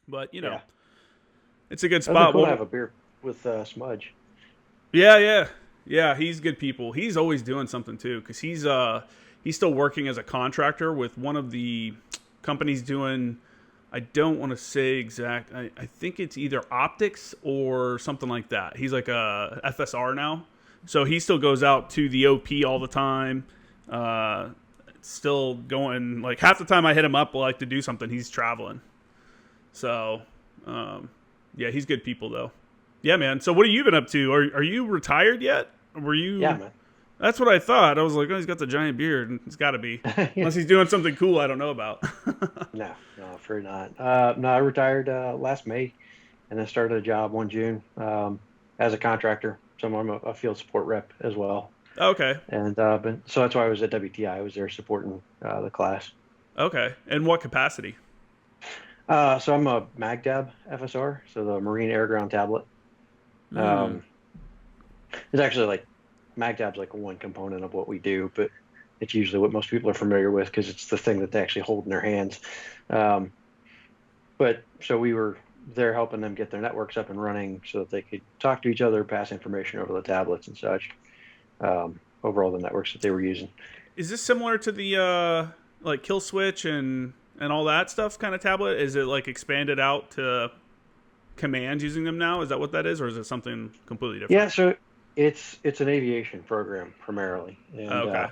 But Yeah. it's a good That'd be spot. cool to Well, have a beer with Smudge. yeah, yeah, yeah. He's good people. He's always doing something too, because he's still working as a contractor with one of the companies doing. I don't want to say exact. I think it's either optics or something like that. He's like a FSR now, so he still goes out to the OP all the time. Uh, Still going like half the time I hit him up like to do something, he's traveling. So, um, yeah, he's good people though. Yeah, man. So what have you been up to? Are you retired yet? Were Yeah, you? man. That's what I thought. I was like, oh, he's got the giant beard. It's got to be, Yeah. unless he's doing something cool I don't know about. No, no, for not. No, I retired last May and then started a job 1 June as a contractor. So I'm a field support rep as well. Okay, And so that's why I was at WTI. I was there supporting the class. okay. In what capacity? So I'm a MagTab FSR, so the Marine Air Ground Tablet. Hmm. Um, it's actually like MagTab's like one component of what we do, but it's usually what most people are familiar with because it's the thing that they actually hold in their hands. Um, but so we were there helping them get their networks up and running so that they could talk to each other, pass information over the tablets and such, over all the networks that they were using. Is this similar to the like kill switch and all that stuff kind of tablet? Is it like expanded out to commands using them now? Is that what that is, or is it something completely Yeah, different? so it's an aviation program primarily, and Okay.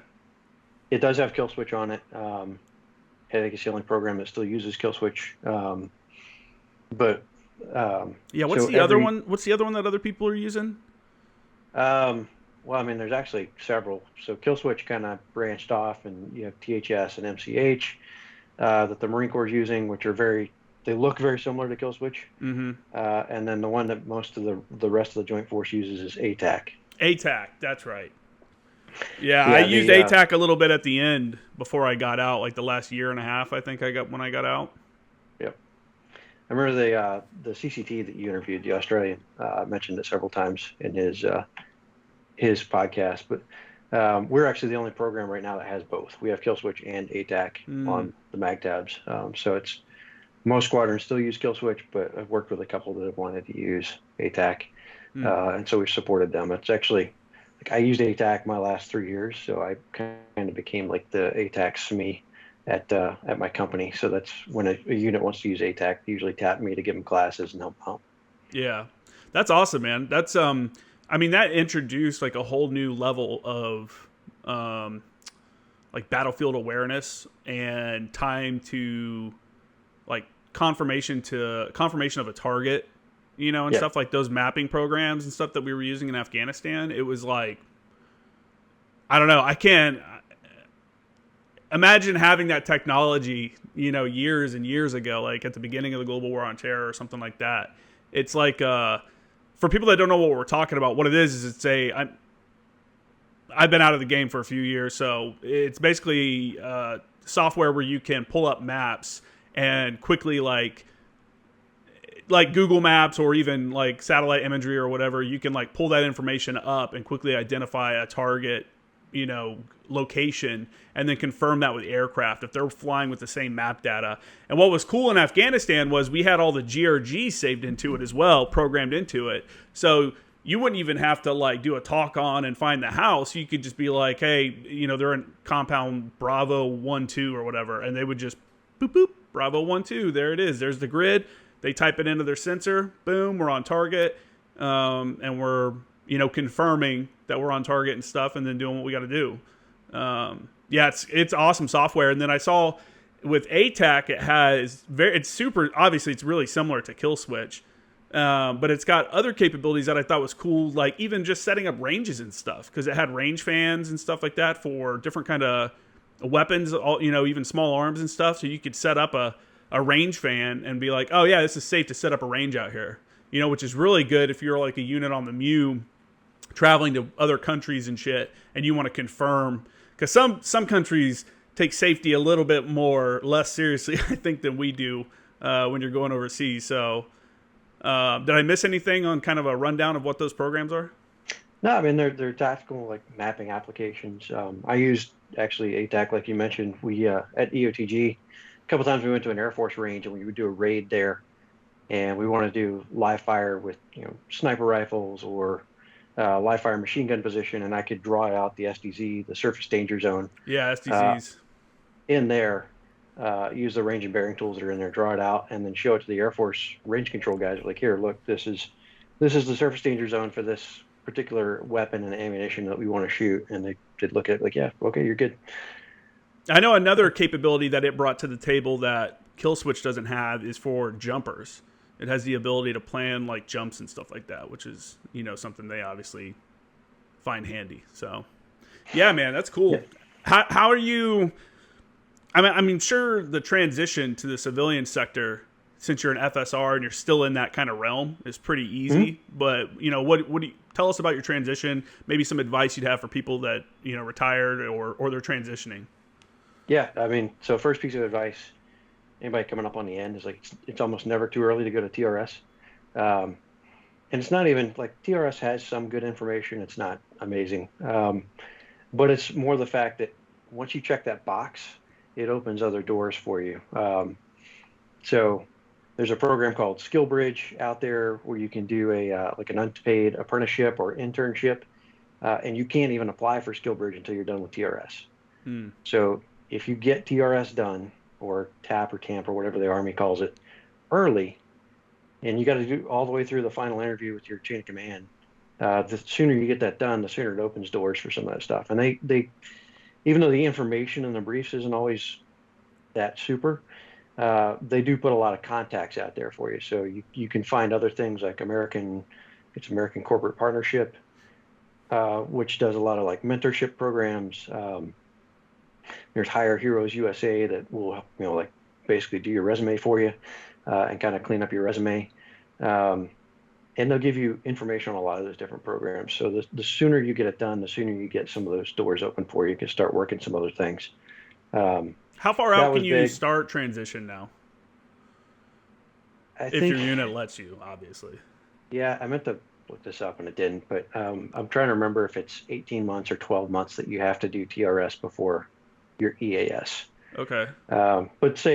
it does have Kill Switch on it. I think it's the only program that still uses Kill Switch. But Yeah. What's so the other every one? What's the other one that other people are using? um, well, I mean, there's actually several. So Kill Switch kind of branched off, and you have THS and MCH that the Marine Corps is using, which are they look very similar to Kill Switch. Mm-hmm. And then the one that most of the rest of the Joint Force uses is ATAC. ATAC. That's right. Yeah, I Yeah, used ATAC a little bit at the end before I got out, like the last year and a half. I think I got when I got out. yep. I remember the CCT that you interviewed, the Australian, mentioned it several times in his podcast. But we're actually the only program right now that has both. We have Kill Switch and ATAC Mm, on the mag tabs. So it's most squadrons still use Kill Switch, but I've worked with a couple that have wanted to use ATAC, mm. and so we've supported them. It's actually like I used ATAC my last 3 years, so I kind of became like the ATAC SME at my company. So that's when a unit wants to use ATAC, they usually tap me to give them classes and help them out. Yeah, that's awesome, man. That's I mean, that introduced like a whole new level of um, like battlefield awareness and time to like confirmation of a target, and Yeah, stuff like those mapping programs and stuff that we were using in Afghanistan. It was like I don't know. I can't imagine having that technology, years and years ago, like at the beginning of the global war on terror or something like that. It's like for people that don't know what we're talking about, what it is it's I've been out of the game for a few years, so it's basically software where you can pull up maps and quickly like Google Maps or even like satellite imagery or whatever, you can like pull that information up and quickly identify a target, location, and then confirm that with aircraft if they're flying with the same map data. And what was cool in Afghanistan was we had all the GRG saved into it as well, programmed into it. So you wouldn't even have to like do a talk on and find the house. You could just be like, hey, they're in compound Bravo 1-2 or whatever, and they would just boop boop Bravo 1-2. There it is. There's the grid. They type it into their sensor. Boom, we're on target, and we're confirming that we're on target and stuff, and then doing what we got to do. Yeah, it's awesome software. And then I saw with ATAC, it's super. Obviously, it's really similar to Kill Switch, but it's got other capabilities that I thought was cool, like even just setting up ranges and stuff, because it had range fans and stuff like that for different kind of weapons, even small arms and stuff. So you could set up a range fan and be like, oh yeah, this is safe to set up a range out here. Which is really good if you're like a unit on the Mew traveling to other countries and shit, and you want to confirm, because some countries take safety a little bit less seriously, I think, than we do when you're going overseas. So, did I miss anything on kind of a rundown of what those programs are? no, I mean they're tactical like mapping applications. I used actually ATAC like you mentioned. We at EOTG a couple times we went to an Air Force range and we would do a raid there. and we want to do live fire with sniper rifles or live fire machine gun position, and I could draw out the SDZ, the surface danger zone, Yeah, uh, SDZs. in there. Use the range and bearing tools that are in there, draw it out, and then show it to the Air Force range control guys. Like, here, look, this is the surface danger zone for this particular weapon and ammunition that we want to shoot. And they did look at it like, yeah, okay, you're good. I know another capability that it brought to the table that Kill Switch doesn't have is for jumpers. It has the ability to plan like jumps and stuff like that, which is something they obviously find handy. So, yeah, man, that's cool. Yeah. How are you? I mean, sure, the transition to the civilian sector, since you're an FSR and you're still in that kind of realm, is pretty easy. Mm-hmm. But what do you tell us about your transition? Maybe some advice you'd have for people that retired or they're transitioning. Yeah, I mean, so first piece of advice, anybody coming up on the end is like, it's almost never too early to go to TRS. And it's not even like TRS has some good information. It's not amazing. But it's more the fact that once you check that box, it opens other doors for you. So there's a program called Skill Bridge out there where you can do like an unpaid apprenticeship or internship. And you can't even apply for Skill Bridge until you're done with TRS. So if you get TRS done, or TAP or TAMP or whatever the Army calls it, early, and you got to do all the way through the final interview with your chain of command, the sooner you get that done, the sooner it opens doors for some of that stuff. And they even though the information in the briefs isn't always that super, they do put a lot of contacts out there for you. So you can find other things like American Corporate Partnership, which does a lot of like mentorship programs. There's Hire Heroes USA that will, like basically do your resume for you and kind of clean up your resume. And they'll give you information on a lot of those different programs. So the sooner you get it done, the sooner you get some of those doors open for you. You can start working some other things. How far out can you start transition now? If your unit lets you, obviously. Yeah, I meant to look this up and it didn't, but I'm trying to remember if it's 18 months or 12 months that you have to do TRS before your EAS. Okay. But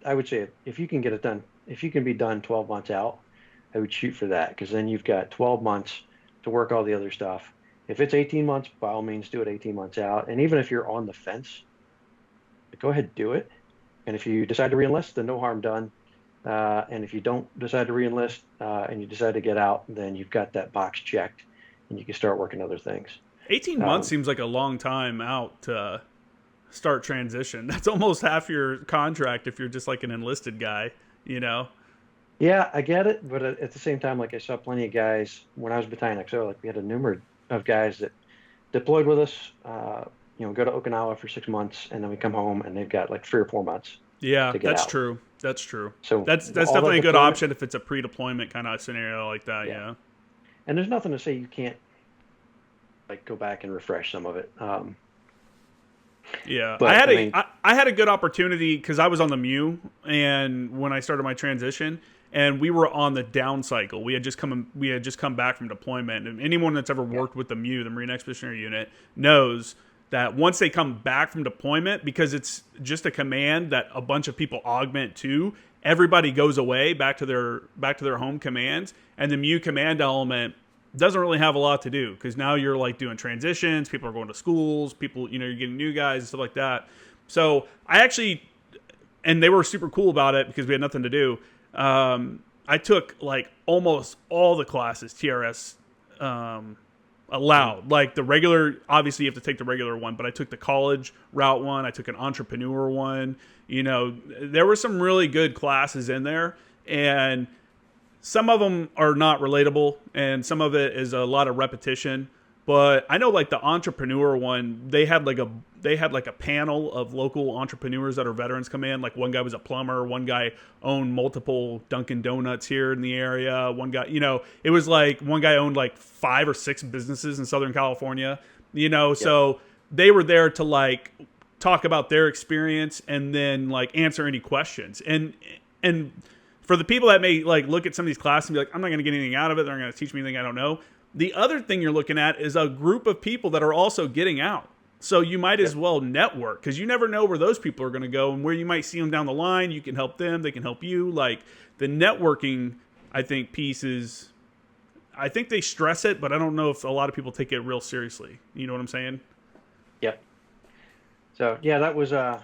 I would say if you can get it done, if you can be done 12 months out, I would shoot for that, because then you've got 12 months to work all the other stuff. If it's 18 months, by all means, do it 18 months out. And even if you're on the fence, go ahead and do it. And if you decide to reenlist, then no harm done. And if you don't decide to reenlist and you decide to get out, then you've got that box checked and you can start working other things. 18 months seems like a long time out to start transition. That's almost half your contract if you're just like an enlisted guy, Yeah, I get it. But at the same time, like I saw plenty of guys when I was Battalion XO, like we had a number of guys that deployed with us, go to Okinawa for 6 months, and then we come home and they've got like 3 or 4 months. Yeah, that's true. That's true. So that's definitely a good option if it's a pre-deployment kind of scenario like that. Yeah. And there's nothing to say you can't like go back and refresh some of it. Yeah, but I had a good opportunity because I was on the MEU, and when I started my transition, and we were on the down cycle. We had just come back from deployment, and anyone that's ever worked with the MEU, the Marine Expeditionary Unit, knows that once they come back from deployment, because it's just a command that a bunch of people augment to, everybody goes away back to their home commands, and the MEU command element doesn't really have a lot to do, because now you're like doing transitions, people are going to schools, people, you're getting new guys and stuff like that. So and they were super cool about it because we had nothing to do. I took like almost all the classes TRS allowed, like the regular, obviously you have to take the regular one, but I took the college route one. I took an entrepreneur one. There were some really good classes in there, and some of them are not relatable, and some of it is a lot of repetition. But I know, like the entrepreneur one, they had like a panel of local entrepreneurs that are veterans come in. Like one guy was a plumber, one guy owned multiple Dunkin' Donuts here in the area. One guy, it was like one guy owned like 5 or 6 businesses in Southern California. So they were there to like talk about their experience and then like answer any questions. And for the people that may like look at some of these classes and be like, I'm not going to get anything out of it, they're not going to teach me anything I don't know. The other thing you're looking at is a group of people that are also getting out. So you might as well network, because you never know where those people are going to go and where you might see them down the line. You can help them, they can help you. Like the networking I think peace is. I think they stress it, but I don't know if a lot of people take it real seriously. You know what I'm saying? Yep. So yeah, that was all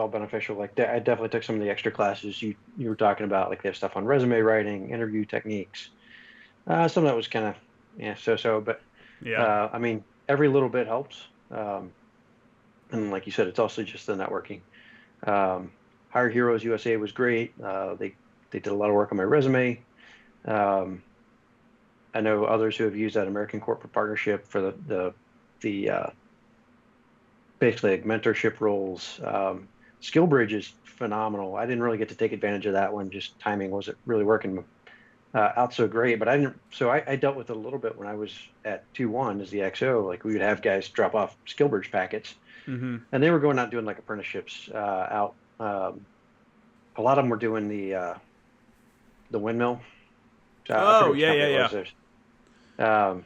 beneficial. Like I definitely took some of the extra classes you were talking about. Like they have stuff on resume writing, interview techniques. Some of that was kind of so, but Yeah. I mean, every little bit helps. And like you said, it's also just the networking. Um, Hire Heroes USA was great. They did a lot of work on my resume. Um, I know others who have used that American Corporate Partnership for the basically like mentorship roles. SkillBridge is phenomenal. I didn't really get to take advantage of that one. Just timing wasn't really working out so great. But I didn't. So I dealt with it a little bit when I was at 2-1 as the XO. Like we would have guys drop off SkillBridge packets, Mm-hmm. and they were going out doing like apprenticeships out. A lot of them were doing the windmill. I forget Oh, which yeah, yeah, company it was. yeah. Um,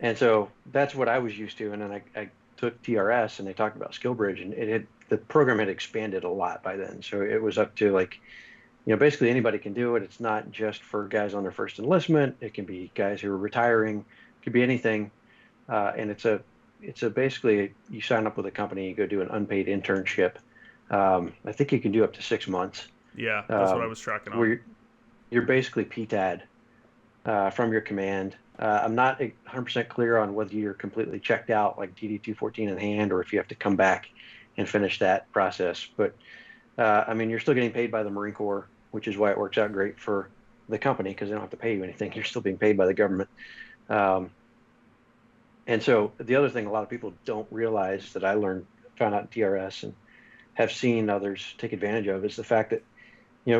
and so that's what I was used to. And then I took TRS and they talked about SkillBridge, and the program had expanded a lot by then. So it was up to like, basically anybody can do it. It's not just for guys on their first enlistment. It can be guys who are retiring. It could be anything. And it's a basically you sign up with a company, you go do an unpaid internship. I think you can do up to 6 months. Yeah, that's what I was tracking Where on. you're basically PTAD from your command. I'm not 100% clear on whether you're completely checked out, like DD-214 in hand, or if you have to come back and finish that process. But I mean, you're still getting paid by the Marine Corps, which is why it works out great for the company because they don't have to pay you anything. You're still being paid by the government. Um, and so the other thing a lot of people don't realize that found out in TRS and have seen others take advantage of is the fact that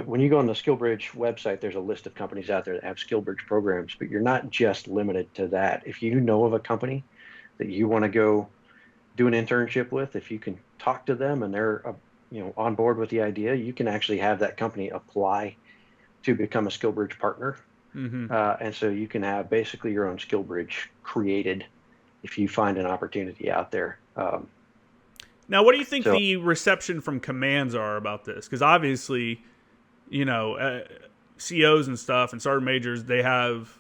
when you go on the SkillBridge website, there's a list of companies out there that have SkillBridge programs, but you're not just limited to that. If you know of a company that you want to go do an internship with, if you can talk to them and they're on board with the idea, you can actually have that company apply to become a SkillBridge partner. Mm-hmm. And so you can have basically your own SkillBridge created if you find an opportunity out there. Now, what do you think So the reception from commands are about this? Because obviously, COs and stuff and sergeant majors, they have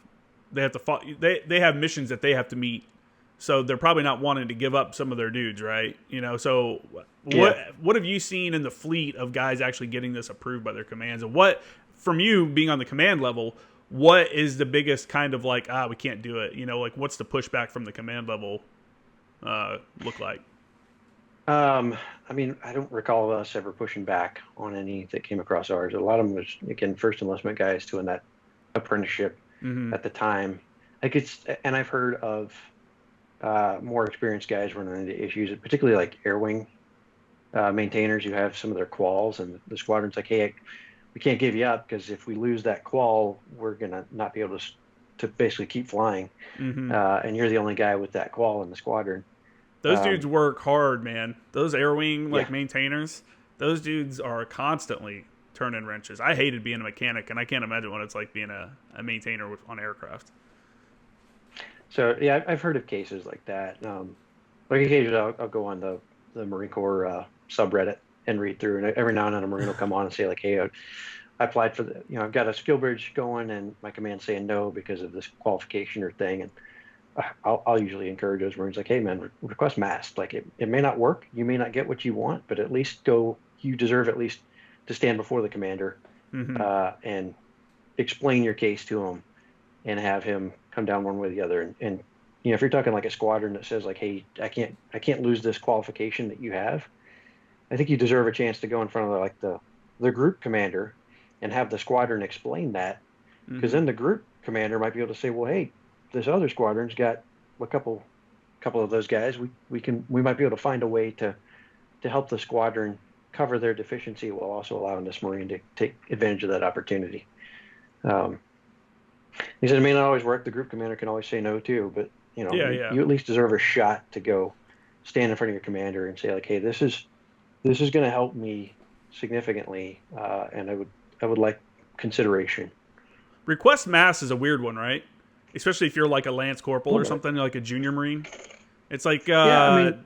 they have missions that they have to meet, so they're probably not wanting to give up some of their dudes, right? So yeah. what have you seen in the fleet of guys actually getting this approved by their commands, and what from you being on the command level, what is the biggest kind of like we can't do it? Like what's the pushback from the command level look like? I mean, I don't recall us ever pushing back on any that came across ours. A lot of them was, again, first enlistment guys doing that apprenticeship Mm-hmm. at the time. And I've heard of more experienced guys running into issues, particularly like air wing maintainers who have some of their quals, and the squadron's like, hey, we can't give you up because if we lose that qual, we're gonna not be able to basically keep flying. Mm-hmm. And you're the only guy with that qual in the squadron. Those dudes work hard, man. Those air wing Yeah. maintainers, those dudes are constantly turning wrenches. I hated being a mechanic, and I can't imagine what it's like being a maintainer on aircraft. So yeah, I've heard of cases like that. Like occasionally, I'll go on the Marine Corps subreddit and read through, and every now and then a Marine will come on and say like, "Hey, I applied for I've got a skill bridge going, and my command's saying no because of this qualification or thing." And I'll usually encourage those Marines like, "Hey, man, request MAST. Like it may not work, you may not get what you want, but at least go. You deserve at least to stand before the commander Mm-hmm. and explain your case to him." And have him come down one way or the other. And if you're talking like a squadron that says like, hey, I can't lose this qualification that you have, I think you deserve a chance to go in front of like the group commander and have the squadron explain that, because Mm-hmm. then the group commander might be able to say, well, hey, this other squadron's got a couple of those guys. We might be able to find a way to help the squadron cover their deficiency while also allowing this Marine to take advantage of that opportunity. He said it may not always work. The group commander can always say no too, but Yeah, yeah. you at least deserve a shot to go stand in front of your commander and say like, hey, this is going to help me significantly, and I would like consideration. Request mass is a weird one, right? Especially if you're like a lance corporal A or little bit. something, like a junior marine. It's like Yeah, I mean,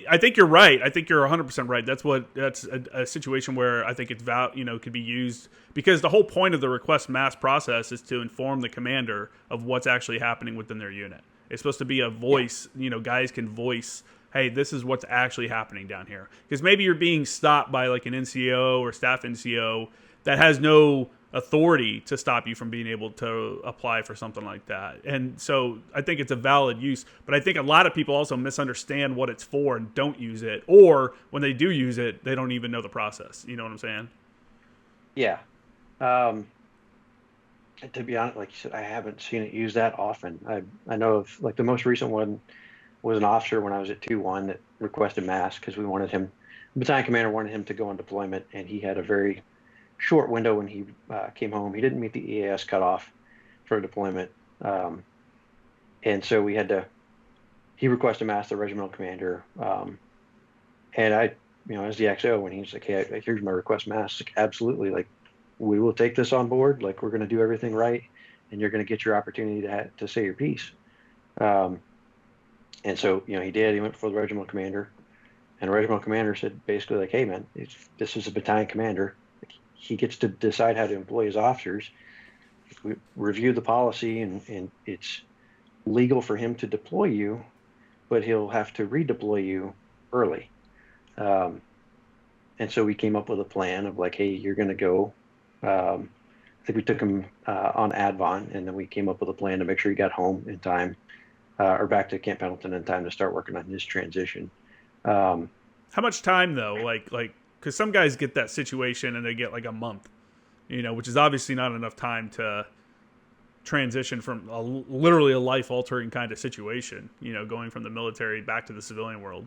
I think you're right. I think you're 100% right. That's a situation where I think it's could be used, because the whole point of the request mass process is to inform the commander of what's actually happening within their unit. It's supposed to be a voice. Guys can voice, hey, this is what's actually happening down here. Because maybe you're being stopped by like an NCO or staff NCO that has no authority to stop you from being able to apply for something like that. And so I think it's a valid use, but I think a lot of people also misunderstand what it's for and don't use it, or when they do use it, they don't even know the process. You know what I'm saying? Yeah. Um, to be honest, like you said, I haven't seen it used that often. I know of, like, the most recent one was an officer when I was at 2-1 that requested mass because we wanted him, the battalion commander wanted him to go on deployment, and he had a very short window when he came home. He didn't meet the EAS cutoff for deployment, and so he requested mass the regimental commander, and I, as the XO, when he's like, hey, here's my request mass, like, absolutely, like, we will take this on board, like, we're going to do everything right, and you're going to get your opportunity to say your piece. And so, he did. He went before the regimental commander, and the regimental commander said basically, like, hey, man, this is a battalion commander. He gets to decide how to employ his officers. We review the policy, and it's legal for him to deploy you, but he'll have to redeploy you early. And so we came up with a plan of, like, hey, you're going to go. I think we took him on Advon, and then we came up with a plan to make sure he got home in time, or back to Camp Pendleton in time to start working on his transition. How much time though? Like, because some guys get that situation and they get like a month, which is obviously not enough time to transition from literally a life-altering kind of situation, going from the military back to the civilian world.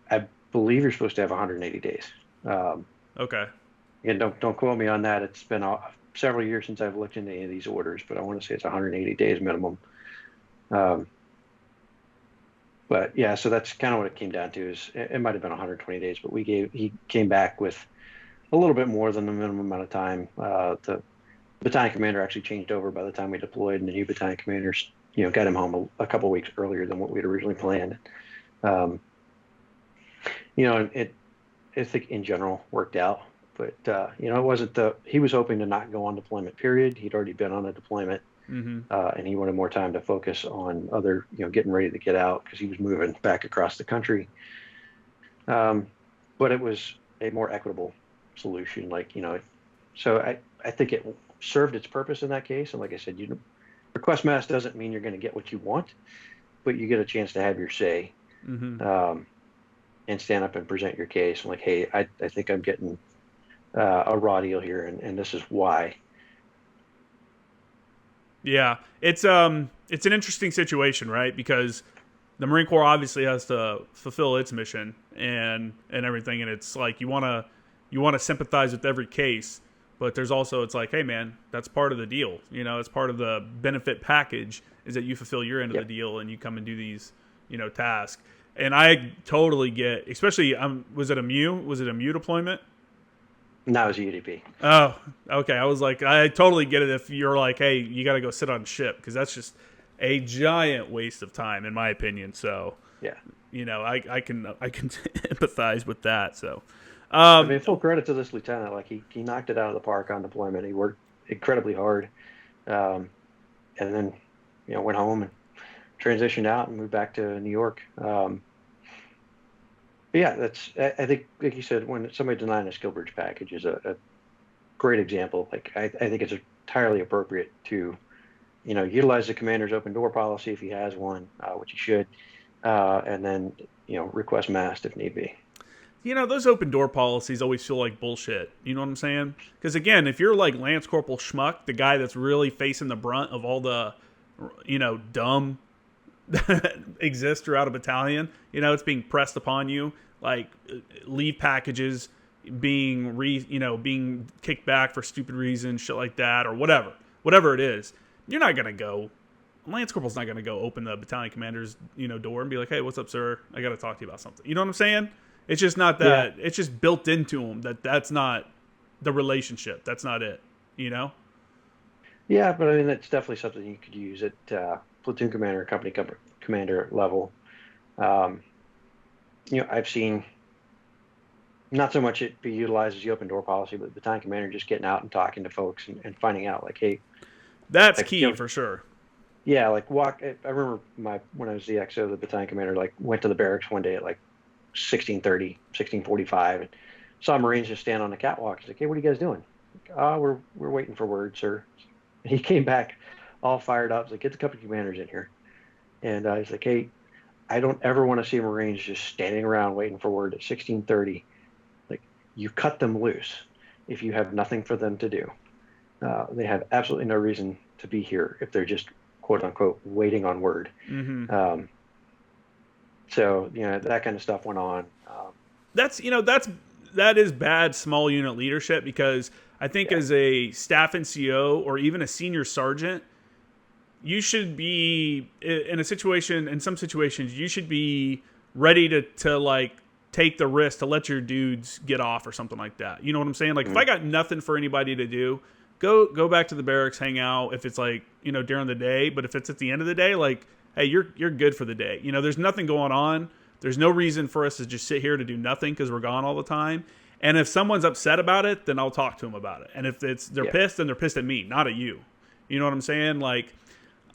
I believe you're supposed to have 180 days. Okay. And don't quote me on that. It's been several years since I've looked into any of these orders, but I want to say it's 180 days minimum. But yeah, so that's kind of what it came down to. Is it might have been 120 days, but he came back with a little bit more than the minimum amount of time. The battalion commander actually changed over by the time we deployed, and the new battalion commanders, got him home a couple weeks earlier than what we had originally planned. I think in general worked out, but it wasn't he was hoping to not go on deployment period. He'd already been on a deployment. Mm-hmm. And he wanted more time to focus on other, getting ready to get out, because he was moving back across the country. But it was a more equitable solution, so I think it served its purpose in that case. And like I said, request mass doesn't mean you're going to get what you want, but you get a chance to have your say, mm-hmm. And stand up and present your case. And like, hey, I think I'm getting a raw deal here, and this is why. Yeah, it's an interesting situation, right? Because the Marine Corps obviously has to fulfill its mission and everything, and it's like you want to sympathize with every case, but there's also, it's like, hey man, that's part of the deal. It's part of the benefit package, is that you fulfill your end of the deal and you come and do these tasks. And I totally get, especially was it a MU deployment? No, it was a UDP. Oh, okay. I was like, I totally get it if you're like, hey, you got to go sit on ship, because that's just a giant waste of time, in my opinion. So, yeah, I can empathize with that. So, full credit to this lieutenant. Like, he knocked it out of the park on deployment. He worked incredibly hard, and then went home and transitioned out and moved back to New York. Yeah, I think, like you said, when somebody denying a skill bridge package is a great example. Like, I think it's entirely appropriate to, utilize the commander's open door policy if he has one, which he should, and then, request mass if need be. Those open door policies always feel like bullshit. You know what I'm saying? Because again, if you're like Lance Corporal Schmuck, the guy that's really facing the brunt of all the, dumb that exists throughout a battalion, it's being pressed upon you, like leave packages being being kicked back for stupid reasons, shit like that, or whatever it is. You're not gonna go. Lance Corporal's not gonna go open the battalion commander's door and be like, hey, what's up, sir? I gotta talk to you about something. You know what I'm saying? It's just not that. Yeah. It's just built into him that's not the relationship. That's not it. Yeah, but I mean, that's definitely something you could use at platoon commander, company commander level. I've seen not so much it be utilized as the open door policy, but the battalion commander just getting out and talking to folks and finding out like, hey, That's like, key for sure. yeah, like walk. I remember when I was the XO, the battalion commander like went to the barracks one day at like 16:30, 16:45, and saw Marines just stand on the catwalk. He's like, "Hey, what are you guys doing?" Like, "Oh, we're waiting for word, sir." And he came back all fired up. He's like, "Get the company commanders in here." And he's like, "Hey, I don't ever want to see Marines just standing around waiting for word at 16:30. Like, you cut them loose if you have nothing for them to do. They have absolutely no reason to be here if they're just quote unquote waiting on word." Hmm. Um, so that kind of stuff went on. That is bad small unit leadership, because I think Yeah, as a staff NCO or even a senior sergeant, you should be in a situation. In some situations, you should be ready to like take the risk to let your dudes get off or something like that. You know what I'm saying? Like if mm-hmm. I got nothing for anybody to do, go back to the barracks, hang out. If it's like during the day, but if it's at the end of the day, like hey, you're good for the day. There's nothing going on. There's no reason for us to just sit here to do nothing because we're gone all the time. And if someone's upset about it, then I'll talk to them about it. And if they're Yeah, pissed, then they're pissed at me, not at you. You know what I'm saying? Like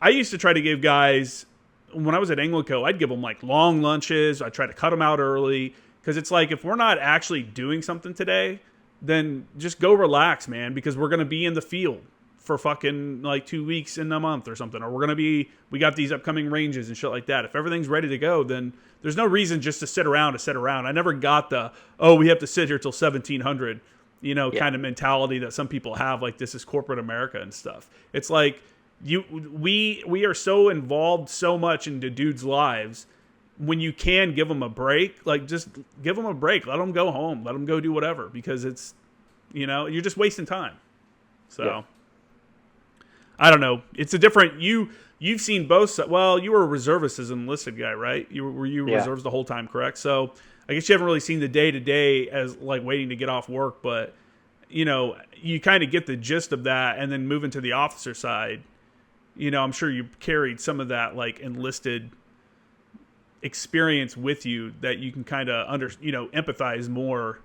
I used to try to give guys when I was at Anglico, I'd give them like long lunches. I try to cut them out early because it's like if we're not actually doing something today, then just go relax, man, because we're gonna be in the field for fucking like 2 weeks in a month or something, or we got these upcoming ranges and shit like that. If everything's ready to go, then there's no reason just to sit around. I never got the we have to sit here till 1700 yeah, kind of mentality that some people have, like this is corporate America and stuff. It's like we are so involved so much into dudes' lives. When you can give them a break, like just give them a break, let them go home, let them go do whatever, because it's you're just wasting time. yeah. So I don't know, it's a different you've seen both. Well, you were a reservist as an enlisted guy, right? Were you Yeah. reserves the whole time, correct? So I guess you haven't really seen the day to day as like waiting to get off work, but you kind of get the gist of that. And then moving to the officer side, I'm sure you carried some of that like enlisted experience with you that you can kind of empathize more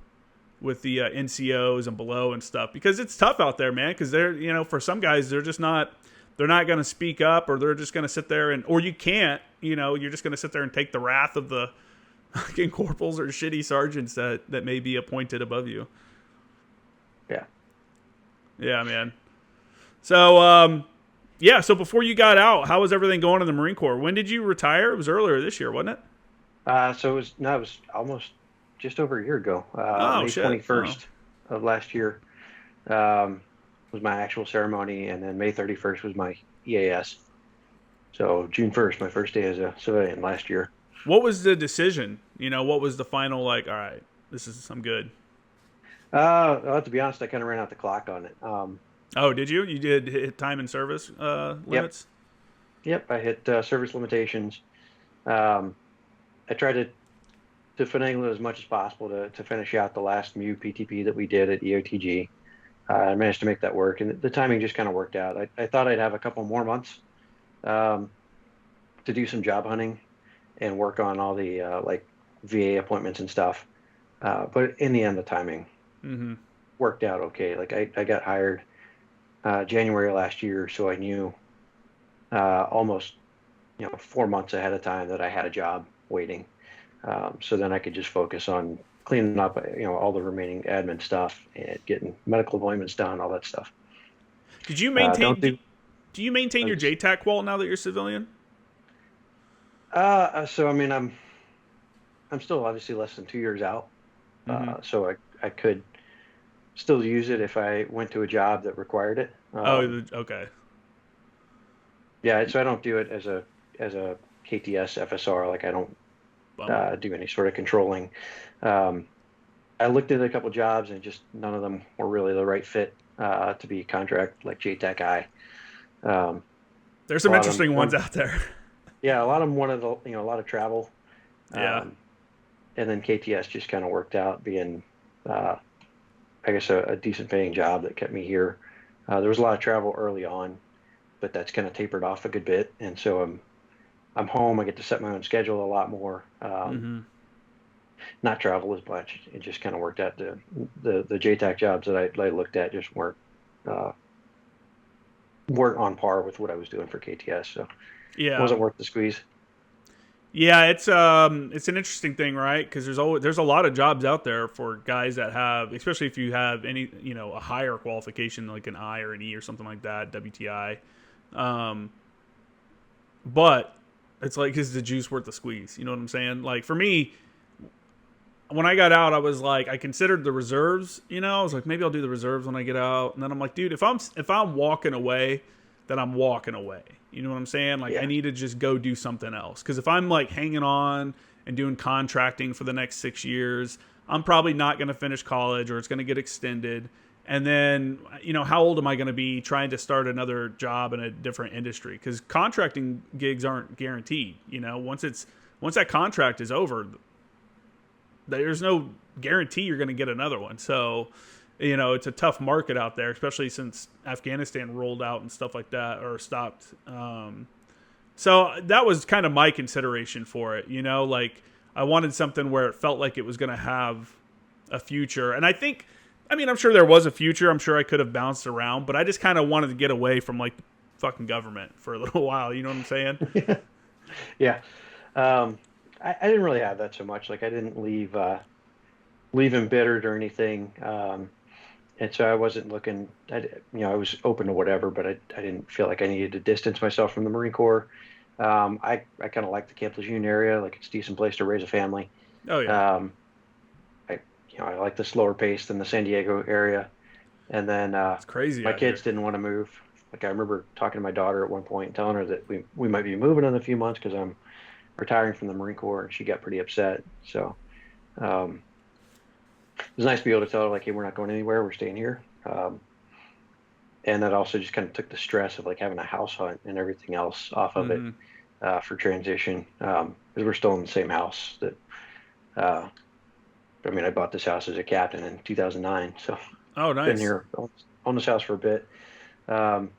with the NCOs and below and stuff, because it's tough out there, man. Because they're for some guys they're not going to speak up, or they're just going to sit there or you can't you're just going to sit there and take the wrath of the fucking corporals or shitty sergeants that may be appointed above you. Yeah. Yeah, man. So yeah, so before you got out, how was everything going in the Marine Corps? When did you retire? It was earlier this year, wasn't it? So it was almost just over a year ago. Oh May shit. Oh. 21st of last year um, was my actual ceremony, and then May 31st was my EAS. So June 1st, my first day as a civilian last year. What was the decision? What was the final like, all right, I'm good. Well, to be honest, I kind of ran out the clock on it. Oh, did you? You did hit time and service Yep, limits? yep. I hit service limitations. Um, I tried to finagle it as much as possible to finish out the last MU PTP that we did at EOTG. I managed to make that work, and the timing just kind of worked out. I thought I'd have a couple more months um, to do some job hunting and work on all the like VA appointments and stuff. But in the end, the timing Mm-hmm. worked out okay. Like I got hired January last year, so I knew almost 4 months ahead of time that I had a job waiting. So then I could just focus on cleaning up all the remaining admin stuff and getting medical appointments done, all that stuff. Did you Don't maintain? do. Do you maintain I your was, JTAC qual now that you're civilian? so I mean, I'm still obviously less than 2 years out, Mm-hmm. so I could still use it if I went to a job that required it. Oh, okay. Yeah, so I don't do it as a KTS FSR. Like I don't Bummer. do any sort of controlling. Um, I looked at a couple jobs and just none of them were really the right fit to be contract like Jtac E. Um, There's a some lot of them interesting ones one, out there. yeah, a lot of them wanted a lot of travel, Yeah. um, and then KTS just kind of worked out being, uh, I guess, a decent paying job that kept me here. There was a lot of travel early on, but that's kind of tapered off a good bit, and so I'm home. I get to set my own schedule a lot more. Mm-hmm. not travel as much. It just kind of worked out. The JTAC jobs that I looked at just uh, weren't on par with what I was doing for KTS, so it Yeah. wasn't worth the squeeze. Yeah, it's an interesting thing, right? Because there's a lot of jobs out there for guys that have, especially if you have any, a higher qualification like an I or an E or something like that, WTI. Um, but it's like, is the juice worth the squeeze? You know what I'm saying? Like for me, when I got out, I was like, I considered the reserves. I was like, maybe I'll do the reserves when I get out. And then I'm like, dude, if I'm walking away, then I'm walking away. You know what I'm saying? Like, I Yeah, need to just go do something else. Because if I'm like hanging on and doing contracting for the next 6 years, I'm probably not going to finish college, or it's going to get extended. And then, how old am I going to be trying to start another job in a different industry? Because contracting gigs aren't guaranteed. Once that contract is over, there's no guarantee you're going to get another one. So, it's a tough market out there, especially since Afghanistan rolled out and stuff like that, or stopped. So that was kind of my consideration for it. Like I wanted something where it felt like it was going to have a future. And I'm sure there was a future. I'm sure I could have bounced around, but I just kind of wanted to get away from like fucking government for a little while. You know what I'm saying? yeah. I didn't really have that so much. Like I didn't leave embittered or anything. And so I wasn't looking. I was open to whatever, but I didn't feel like I needed to distance myself from the Marine Corps. I kind of like the Camp Lejeune area. Like it's a decent place to raise a family. Oh yeah. Um, I like the slower pace than the San Diego area. And then It's crazy my out kids here. didn't want to move. Like I remember talking to my daughter at one point and telling her that we might be moving in a few months because I'm retiring from the Marine Corps, and she got pretty upset. So um, it was nice to be able to tell her like, hey, we're not going anywhere. We're staying here. And that also just kind of took the stress of like having a house hunt and everything else off of it Mm-hmm. for transition. Because we're still in the same house that. Uh, I bought this house as a captain in 2009, so Oh, been nice. here on this house for a bit. Um,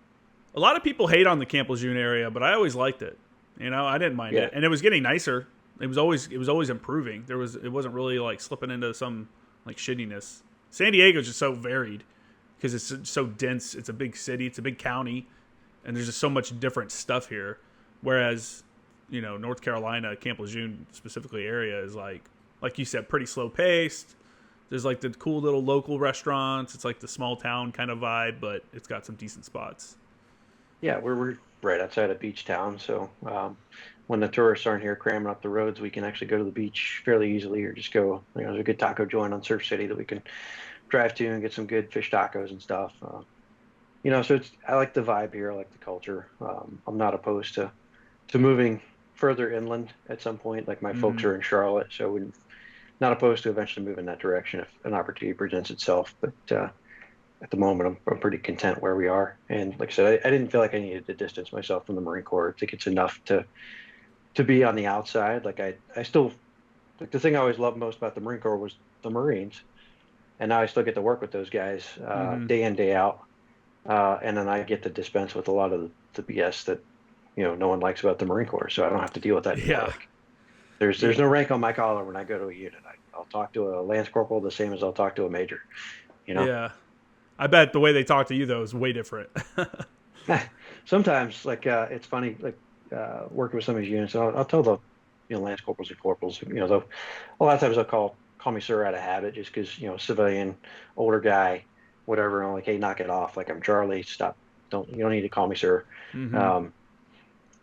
A lot of people hate on the Camp Lejeune area, but I always liked it. I didn't mind yeah, it, and it was getting nicer. It was always improving. It wasn't really like slipping into some like shittiness. San Diego's just so varied because it's so dense. It's a big city. It's a big county, and there's just so much different stuff here. Whereas, North Carolina, Camp Lejeune specifically area is like you said, pretty slow paced. There's like the cool little local restaurants. It's like the small town kind of vibe, but it's got some decent spots. yeah, we're right outside of beach town, so when the tourists aren't here cramming up the roads, we can actually go to the beach fairly easily, or just go. There's a good taco joint on Surf City that we can drive to and get some good fish tacos and stuff. So I like the vibe here. I like the culture. I'm not opposed to moving further inland at some point. Like my folks Mm, are in Charlotte, so we not opposed to eventually moving that direction if an opportunity presents itself. But at the moment, I'm pretty content where we are. And like I said, I didn't feel like I needed to distance myself from the Marine Corps. I think it's enough to be on the outside. Like I still like the thing I always loved most about the Marine Corps was the Marines, and now I still get to work with those guys mm-hmm. day in day out. And then I get to dispense with a lot of the BS that no one likes about the Marine Corps, so I don't have to deal with that anymore. Yeah, Like there's no rank on my collar when I go to a unit. I'll talk to a lance corporal the same as I'll talk to a major. You know, yeah. I bet the way they talk to you though is way different. sometimes like it's funny like working with some of these units. I'll tell the lance corporals and corporals. A lot of times they'll call me sir out of habit just because civilian older guy whatever. And I'm like, hey, knock it off. Like I'm Charlie. Stop. You don't need to call me sir. Mm-hmm. Um,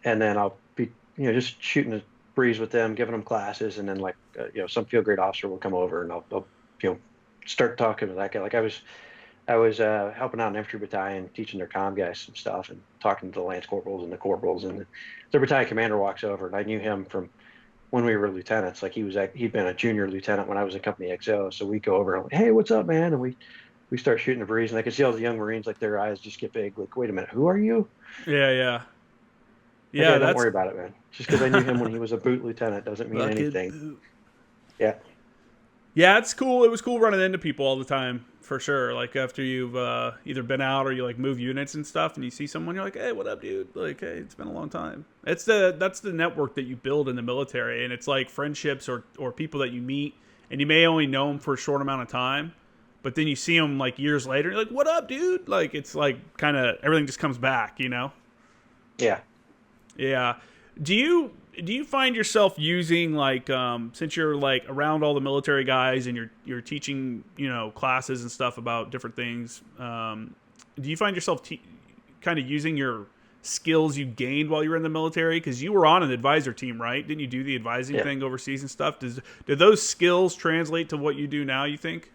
and then I'll be just shooting a breeze with them, giving them classes, and then like some field grade officer will come over and I'll start talking to that guy. Like I was helping out an infantry battalion, teaching their comm guys some stuff, and talking to the lance corporals and the corporals, and the battalion commander walks over, and I knew him from when we were lieutenants. Like he'd been a junior lieutenant when I was in Company XO, so we go over and I'm like, hey, what's up, man? And we start shooting a breeze, and I could see all the young Marines like their eyes just get big. Like, wait a minute, who are you? Yeah, yeah, Okay, yeah. don't That's worry about it, man. Just because I knew him when he was a boot lieutenant doesn't mean anything. fucking. Yeah, Yeah, it's cool. It was cool running into people all the time for sure. Like after you've either been out or you like move units and stuff, and you see someone, you're like, "Hey, what up, dude?" Like, "Hey, it's been a long time." That's the network that you build in the military, and it's like friendships or people that you meet and you may only know them for a short amount of time, but then you see them like years later, you're like, what up, dude? Like, it's like kind of everything just comes back, you know? Yeah. Yeah. Do you find yourself using like since you're like around all the military guys and you're teaching, classes and stuff about different things, do you find yourself kind of using your skills you gained while you were in the military? Because you were on an advisor team, right? Didn't you do the advising Yeah. thing overseas and stuff? Did those skills translate to what you do now, you think?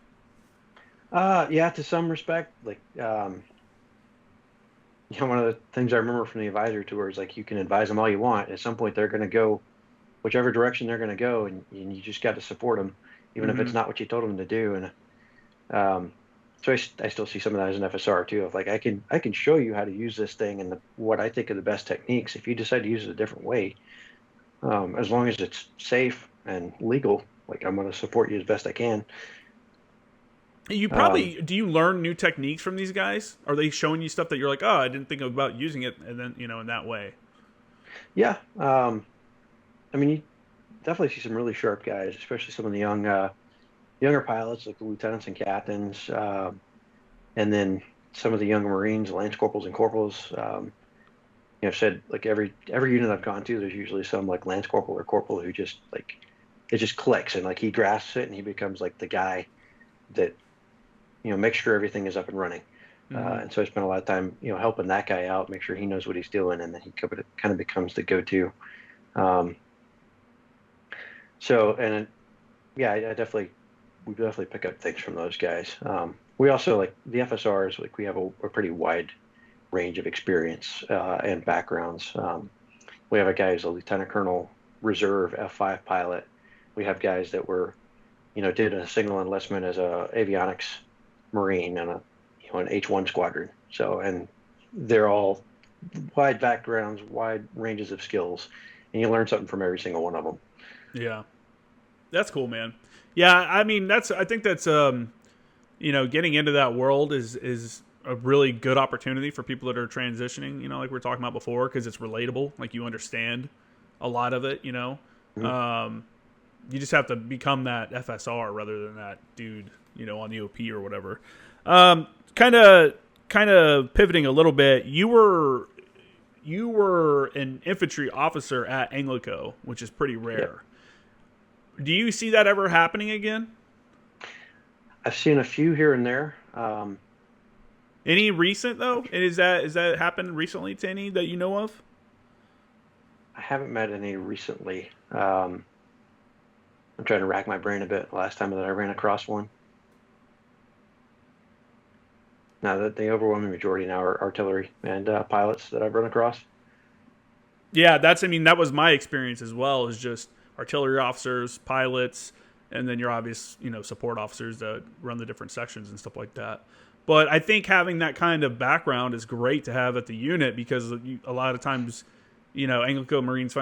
Yeah, to some respect, like, one of the things I remember from the advisor tour is like you can advise them all you want. At some point, they're going to go whichever direction they're going to go, and you just got to support them, even if Mm-hmm. it's not what you told them to do. And so I still see some of that as an FSR too. Of like I can show you how to use this thing and what I think are the best techniques. If you decide to use it a different way, as long as it's safe and legal, like I'm going to support you as best I can. You Um, probably do you learn new techniques from these guys? Are they showing you stuff that you're like, oh, I didn't think about using it, and then in that way? yeah, I mean, you definitely see some really sharp guys, especially some of the younger pilots, like the lieutenants and captains, and then some of the younger Marines, lance corporals and corporals. I've said like every unit I've gone to, there's usually some like lance corporal or corporal who just like it just clicks and like he grasps it and he becomes like the guy that makes sure everything is up and running. Mm-hmm. And so I spent a lot of time helping that guy out, make sure he knows what he's doing, and then he kind of becomes the go-to. Um, so and yeah, I definitely we definitely pick up things from those guys. We also like the FSRs, like we have a pretty wide range of experience and backgrounds. We have a guy who's a lieutenant colonel reserve F5 pilot. We have guys that did a single enlistment as a avionics Marine and an H1 squadron. So, and they're all wide backgrounds, wide ranges of skills, and you learn something from every single one of them. Yeah, that's cool, man. Yeah, I mean, I think that's getting into that world is a really good opportunity for people that are transitioning. Like we were talking about before, because it's relatable. Like you understand a lot of it. Mhm. Um, you just have to become that FSR rather than that dude, on the OP or whatever. Kind of pivoting a little bit. You were an infantry officer at Anglico, which is pretty Yep. rare. Do you see that ever happening again? I've seen a few here and there. Any recent though? And is that happened recently to any that you know of? I haven't met any recently. I'm trying to rack my brain a bit. Last time that I ran across one. Now that the overwhelming majority now are artillery and pilots that I've run across. Yeah, that was my experience as well. Is just artillery officers, pilots, and then your obvious support officers that run the different sections and stuff like that. But I think having that kind of background is great to have at the unit because a lot of times, Anglico Marines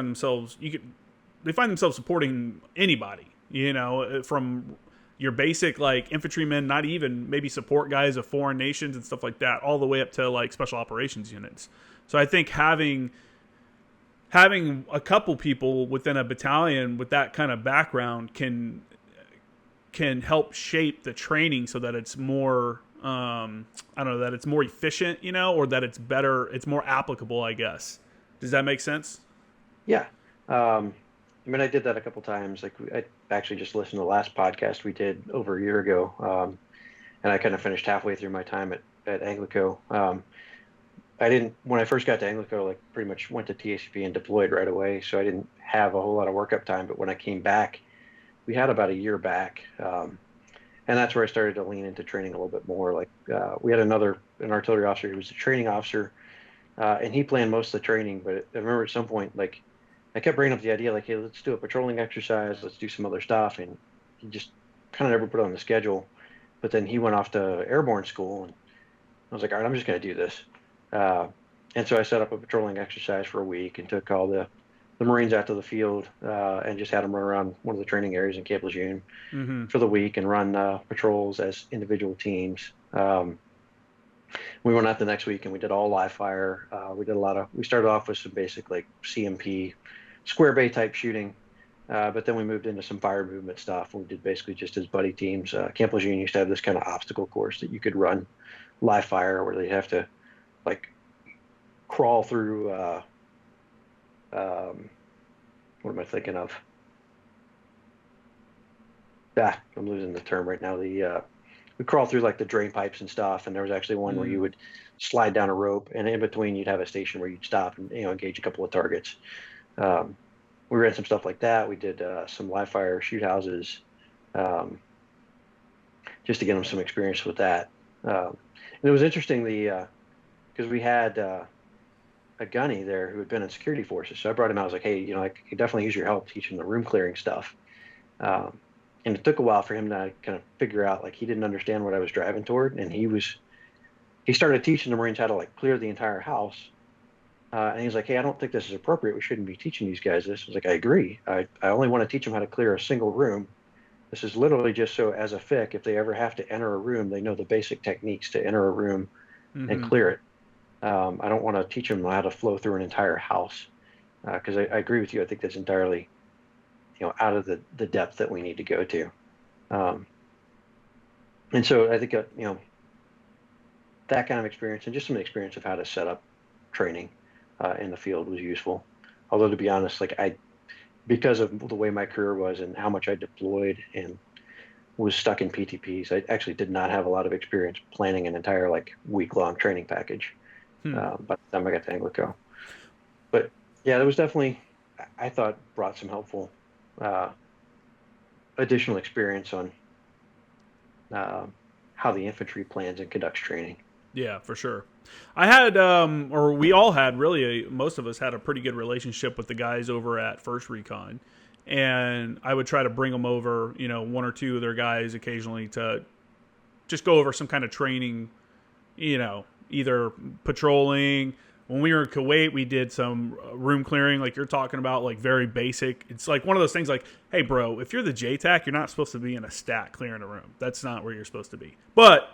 they find themselves supporting anybody, from your basic like infantrymen, not even maybe support guys of foreign nations and stuff like that, all the way up to like special operations units. So I think having a couple people within a battalion with that kind of background can help shape the training so that it's more I don't know, that it's more efficient, or that it's better, it's more applicable, I guess. Does that make sense? Yeah. I mean, I did that a couple times. Like I actually just listened to the last podcast we did over a year ago, and I kind of finished halfway through my time at Anglico. I didn't when I first got to Anglico, like pretty much went to TACP and deployed right away, so I didn't have a whole lot of workup time. But when I came back, we had about a year back, and that's where I started to lean into training a little bit more. Like we had an artillery officer who was a training officer, and he planned most of the training. But I remember at some point, like I kept bringing up the idea, like, hey, let's do a patrolling exercise, let's do some other stuff, and he just kind of never put it on the schedule. But then he went off to airborne school, and I was like, all right, I'm just going to do this. Uh, and so I set up a patrolling exercise for a week and took all the Marines out to the field and just had them run around one of the training areas in Camp Lejeune Mm-hmm. for the week and run patrols as individual teams. We went out the next week and we did all live fire. We started off with some basic like CMP, square bay type shooting. But then we moved into some fire movement stuff. We did basically just as buddy teams. Camp Lejeune used to have this kind of obstacle course that you could run live fire where they have to like crawl through. What am I thinking of? I'm losing the term right now. We crawl through like the drain pipes and stuff, and there was actually one where you would slide down a rope, and in between you'd have a station where you'd stop and engage a couple of targets. Um, we ran some stuff like that. We did some live fire shoot houses, um, just to get them some experience with that. And it was interesting because we had a gunny there who had been in security forces, so I brought him out. I was like, hey, I could definitely use your help teaching the room clearing stuff. Um, and it took a while for him to kind of figure out like he didn't understand what I was driving toward, and he started teaching the Marines how to like clear the entire house. And he's like, hey, I don't think this is appropriate. We shouldn't be teaching these guys this. I was like, I agree. I only want to teach them how to clear a single room. This is literally just so as a FIC, if they ever have to enter a room, they know the basic techniques to enter a room and clear it. I don't want to teach them how to flow through an entire house because I agree with you. I think that's entirely, out of the depth that we need to go to. And so I think, that kind of experience and just some experience of how to set up training in the field was useful. Although to be honest, because of the way my career was and how much I deployed and was stuck in PTPs, I actually did not have a lot of experience planning an entire week-long training package by the time I got to Anglico. But yeah, that was definitely, I thought, brought some helpful additional experience on how the infantry plans and conducts training. Yeah, for sure. I had, or we all had, really, most of us had a pretty good relationship with the guys over at First Recon. And I would try to bring them over, one or two of their guys occasionally to just go over some kind of training, either patrolling. When we were in Kuwait, we did some room clearing, like you're talking about, very basic. It's like one of those things like, hey, bro, if you're the Jtac, you're not supposed to be in a stack clearing a room. That's not where you're supposed to be. But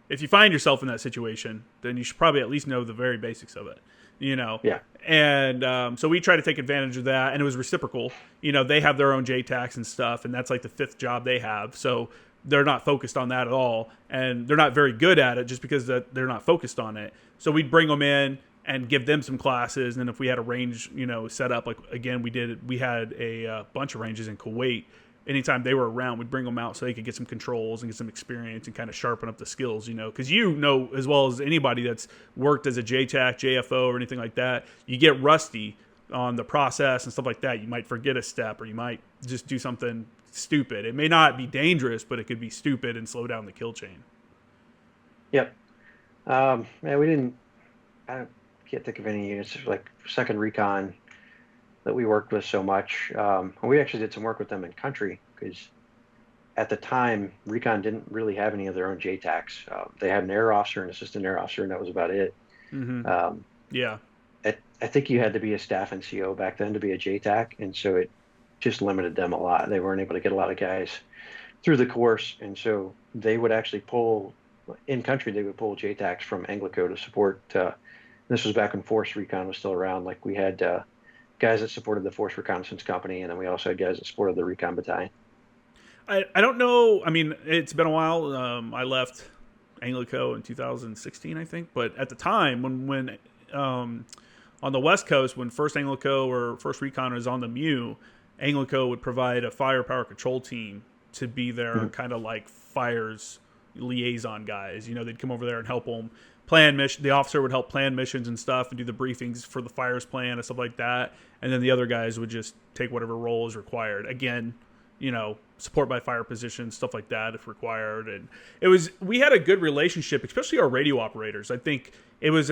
if you find yourself in that situation, then you should probably at least know the very basics of it, Yeah. And so we try to take advantage of that, and it was reciprocal. They have their own Jtacs and stuff, and that's like the fifth job they have. So they're not focused on that at all, and they're not very good at it just because they're not focused on it. So we'd bring them in and give them some classes, and if we had a range, set up, again, we had a bunch of ranges in Kuwait. Anytime they were around, we'd bring them out so they could get some controls and get some experience and kind of sharpen up the skills, because as well as anybody that's worked as a JTAC, JFO, or anything like that, you get rusty on the process and stuff like that. You might forget a step, or you might just do something stupid. It may not be dangerous, but it could be stupid and slow down the kill chain. Yep. Man, I can't think of any units like Second Recon that we worked with so much. We actually did some work with them in country because at the time, Recon didn't really have any of their own JTACs. They had an air officer and assistant air officer, and that was about it. Mm-hmm. Yeah. I think you had to be a staff NCO back then to be a JTAC, and so it just limited them a lot. They weren't able to get a lot of guys through the course, and so they would actually pull, in country, they would pull JTACs from Anglico to support. This was back when Force Recon was still around. We had guys that supported the Force Reconnaissance Company, and then we also had guys that supported the Recon Battalion. I don't know. I mean, it's been a while. I left Anglico in 2016, I think. But at the time, when on the West Coast, when First Anglico or First Recon was on the MEU, Anglico would provide a firepower control team to be their kind of like fires liaison guys. They'd come over there and help them plan mission. The officer would help plan missions and stuff and do the briefings for the fires plan and stuff like that. And then the other guys would just take whatever role is required. Again, support by fire position, stuff like that if required. And we had a good relationship, especially our radio operators. I think it was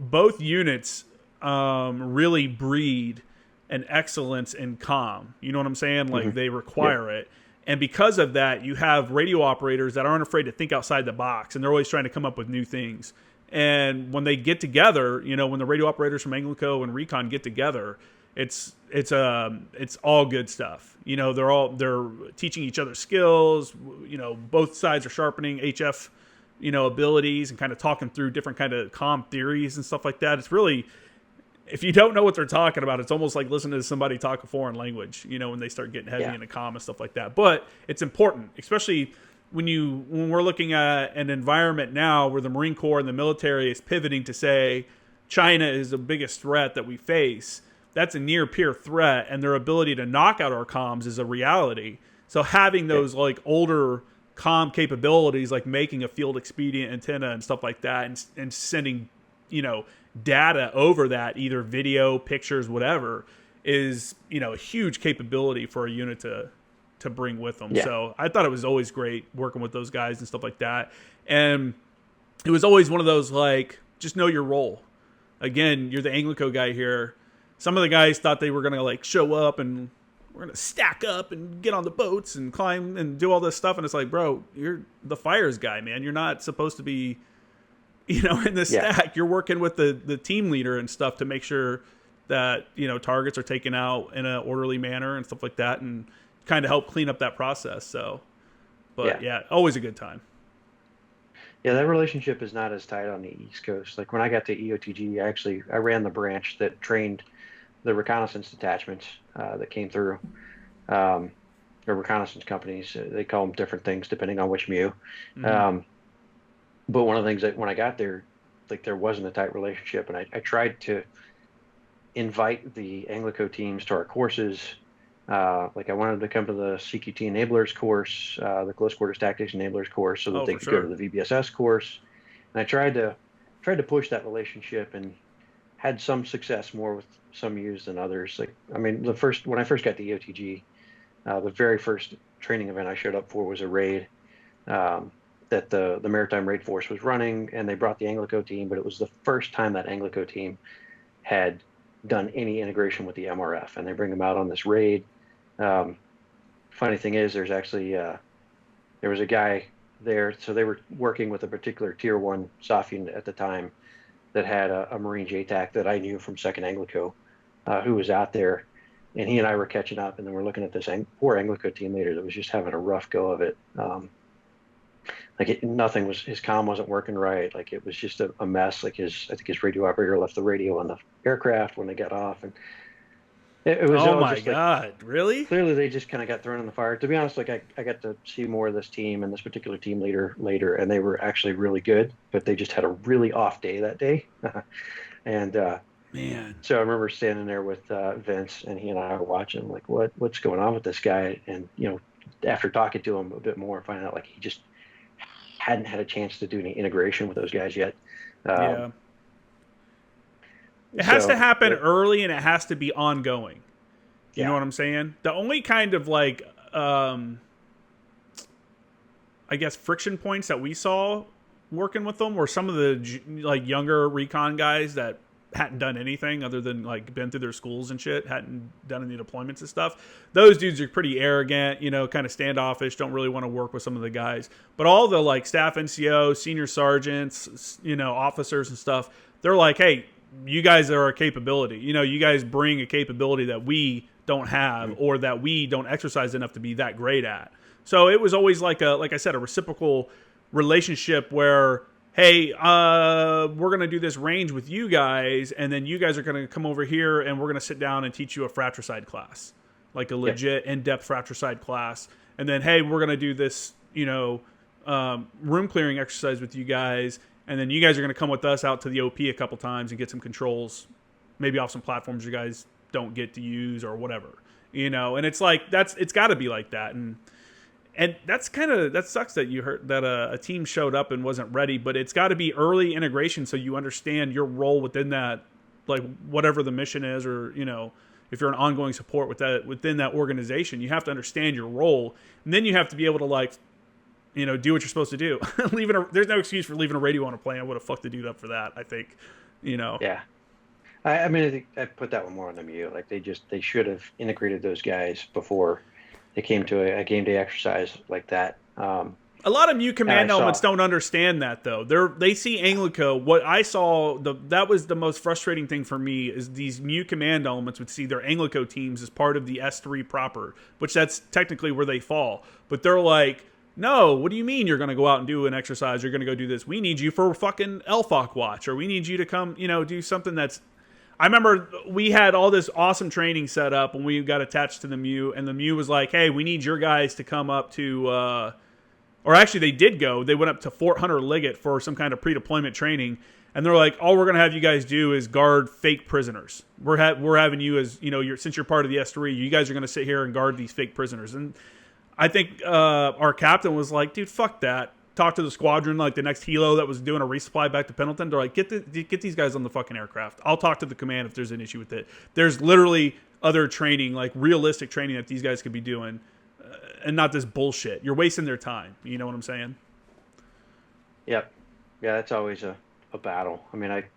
both units really breed an excellence in comm. You know what I'm saying? They require it. And because of that, you have radio operators that aren't afraid to think outside the box, and they're always trying to come up with new things. And when they get together, when the radio operators from Anglico and Recon get together, it's all good stuff. They're teaching each other skills. Both sides are sharpening HF, abilities and kind of talking through different kind of comm theories and stuff like that. It's really, if you don't know what they're talking about, it's almost like listening to somebody talk a foreign language, when they start getting heavy into comm and stuff like that. But it's important, especially when we're looking at an environment now where the Marine Corps and the military is pivoting to say China is the biggest threat that we face. That's a near peer threat, and their ability to knock out our comms is a reality. So having those like older comm capabilities, like making a field expedient antenna and stuff like that, and sending, data over that, either video, pictures, whatever, is, a huge capability for a unit to bring with them. Yeah. So I thought it was always great working with those guys and stuff like that. And it was always one of those, like, just know your role. Again, you're the Anglico guy here. Some of the guys thought they were going to like show up and we're going to stack up and get on the boats and climb and do all this stuff. And it's like, bro, you're the fires guy, man. You're not supposed to be, in the stack. You're working with the team leader and stuff to make sure that, targets are taken out in an orderly manner and stuff like that, and kind of help clean up that process. So, but always a good time. Yeah, that relationship is not as tight on the East Coast. Like when I got to EOTG, I ran the branch that trained the reconnaissance detachments that came through, or reconnaissance companies. They call them different things depending on which MU. Mm-hmm. But one of the things that when I got there, like there wasn't a tight relationship, and I tried to invite the Anglico teams to our courses. Like I wanted to come to the CQT Enablers course, the Close Quarters Tactics Enablers course, so that they could go to the VBSS course. And I tried to push that relationship, and had some success more with some U's than others. Like, I mean, when I first got to EOTG, the very first training event I showed up for was a raid that the Maritime Raid Force was running, and they brought the Anglico team, but it was the first time that Anglico team had done any integration with the MRF, and they bring them out on this raid. Funny thing is, there's actually there was a guy there, so they were working with a particular tier 1 SOF unit at the time that had a Marine Jtac that I knew from 2nd Anglico, who was out there, and he and I were catching up, and then we're looking at this poor Anglico team leader that was just having a rough go of it. Nothing was, his comm wasn't working right. Like it was just a mess. Like I think his radio operator left the radio on the aircraft when they got off, and it was. Oh my God! Really? Clearly, they just kind of got thrown in the fire. To be honest, like I got to see more of this team and this particular team leader later, and they were actually really good, but they just had a really off day that day. And man, so I remember standing there with Vince, and he and I were watching, like, what's going on with this guy? And after talking to him a bit more, finding out like he just hadn't had a chance to do any integration with those guys yet. It has to happen early, and it has to be ongoing. You know what I'm saying? The only kind of like, I guess, friction points that we saw working with them were some of the like younger recon guys that hadn't done anything other than like been through their schools and shit, hadn't done any deployments and stuff. Those dudes are pretty arrogant, kind of standoffish, don't really want to work with some of the guys. But all the like staff NCO, senior sergeants, officers and stuff, they're like, hey, you guys are a capability. You guys bring a capability that we don't have, or that we don't exercise enough to be that great at. So it was always like I said, a reciprocal relationship where, hey, we're going to do this range with you guys, and then you guys are going to come over here, and we're going to sit down and teach you a fratricide class, like a legit in-depth fratricide class. And then, hey, we're going to do this, room clearing exercise with you guys, and then you guys are going to come with us out to the OP a couple times and get some controls, maybe off some platforms you guys don't get to use or whatever, And it's like it's got to be like that, and that sucks that you heard that a team showed up and wasn't ready, but it's got to be early integration so you understand your role within that, like whatever the mission is, or if you're an ongoing support within that organization, you have to understand your role, and then you have to be able to like, do what you're supposed to do. There's no excuse for leaving a radio on a plane. I would have fucked the dude up for that, I think. Yeah. I mean, I think I put that one more on the MU. Like they should have integrated those guys before they came to a game day exercise like that. A lot of MU command elements don't understand that, though. They see Anglico. What I saw, that was the most frustrating thing for me, is these MU command elements would see their Anglico teams as part of the S3 proper, which that's technically where they fall. But they're like, no, what do you mean you're going to go out and do an exercise? You're going to go do this. We need you for fucking LFOC watch, or we need you to come, do something that's... I remember we had all this awesome training set up when we got attached to the MEU, and the MEU was like, hey, we need your guys to come up to, or actually they did go. They went up to Fort Hunter Liggett for some kind of pre-deployment training, and they're like, all we're going to have you guys do is guard fake prisoners. We're having you as, since you're part of the S3, you guys are going to sit here and guard these fake prisoners. And I think our captain was like, dude, fuck that. Talk to the squadron, like the next helo that was doing a resupply back to Pendleton. They're like, get these guys on the fucking aircraft. I'll talk to the command if there's an issue with it. There's literally other training, like realistic training that these guys could be doing, and not this bullshit. You're wasting their time. You know what I'm saying? Yep. Yeah, that's always a battle. I mean, like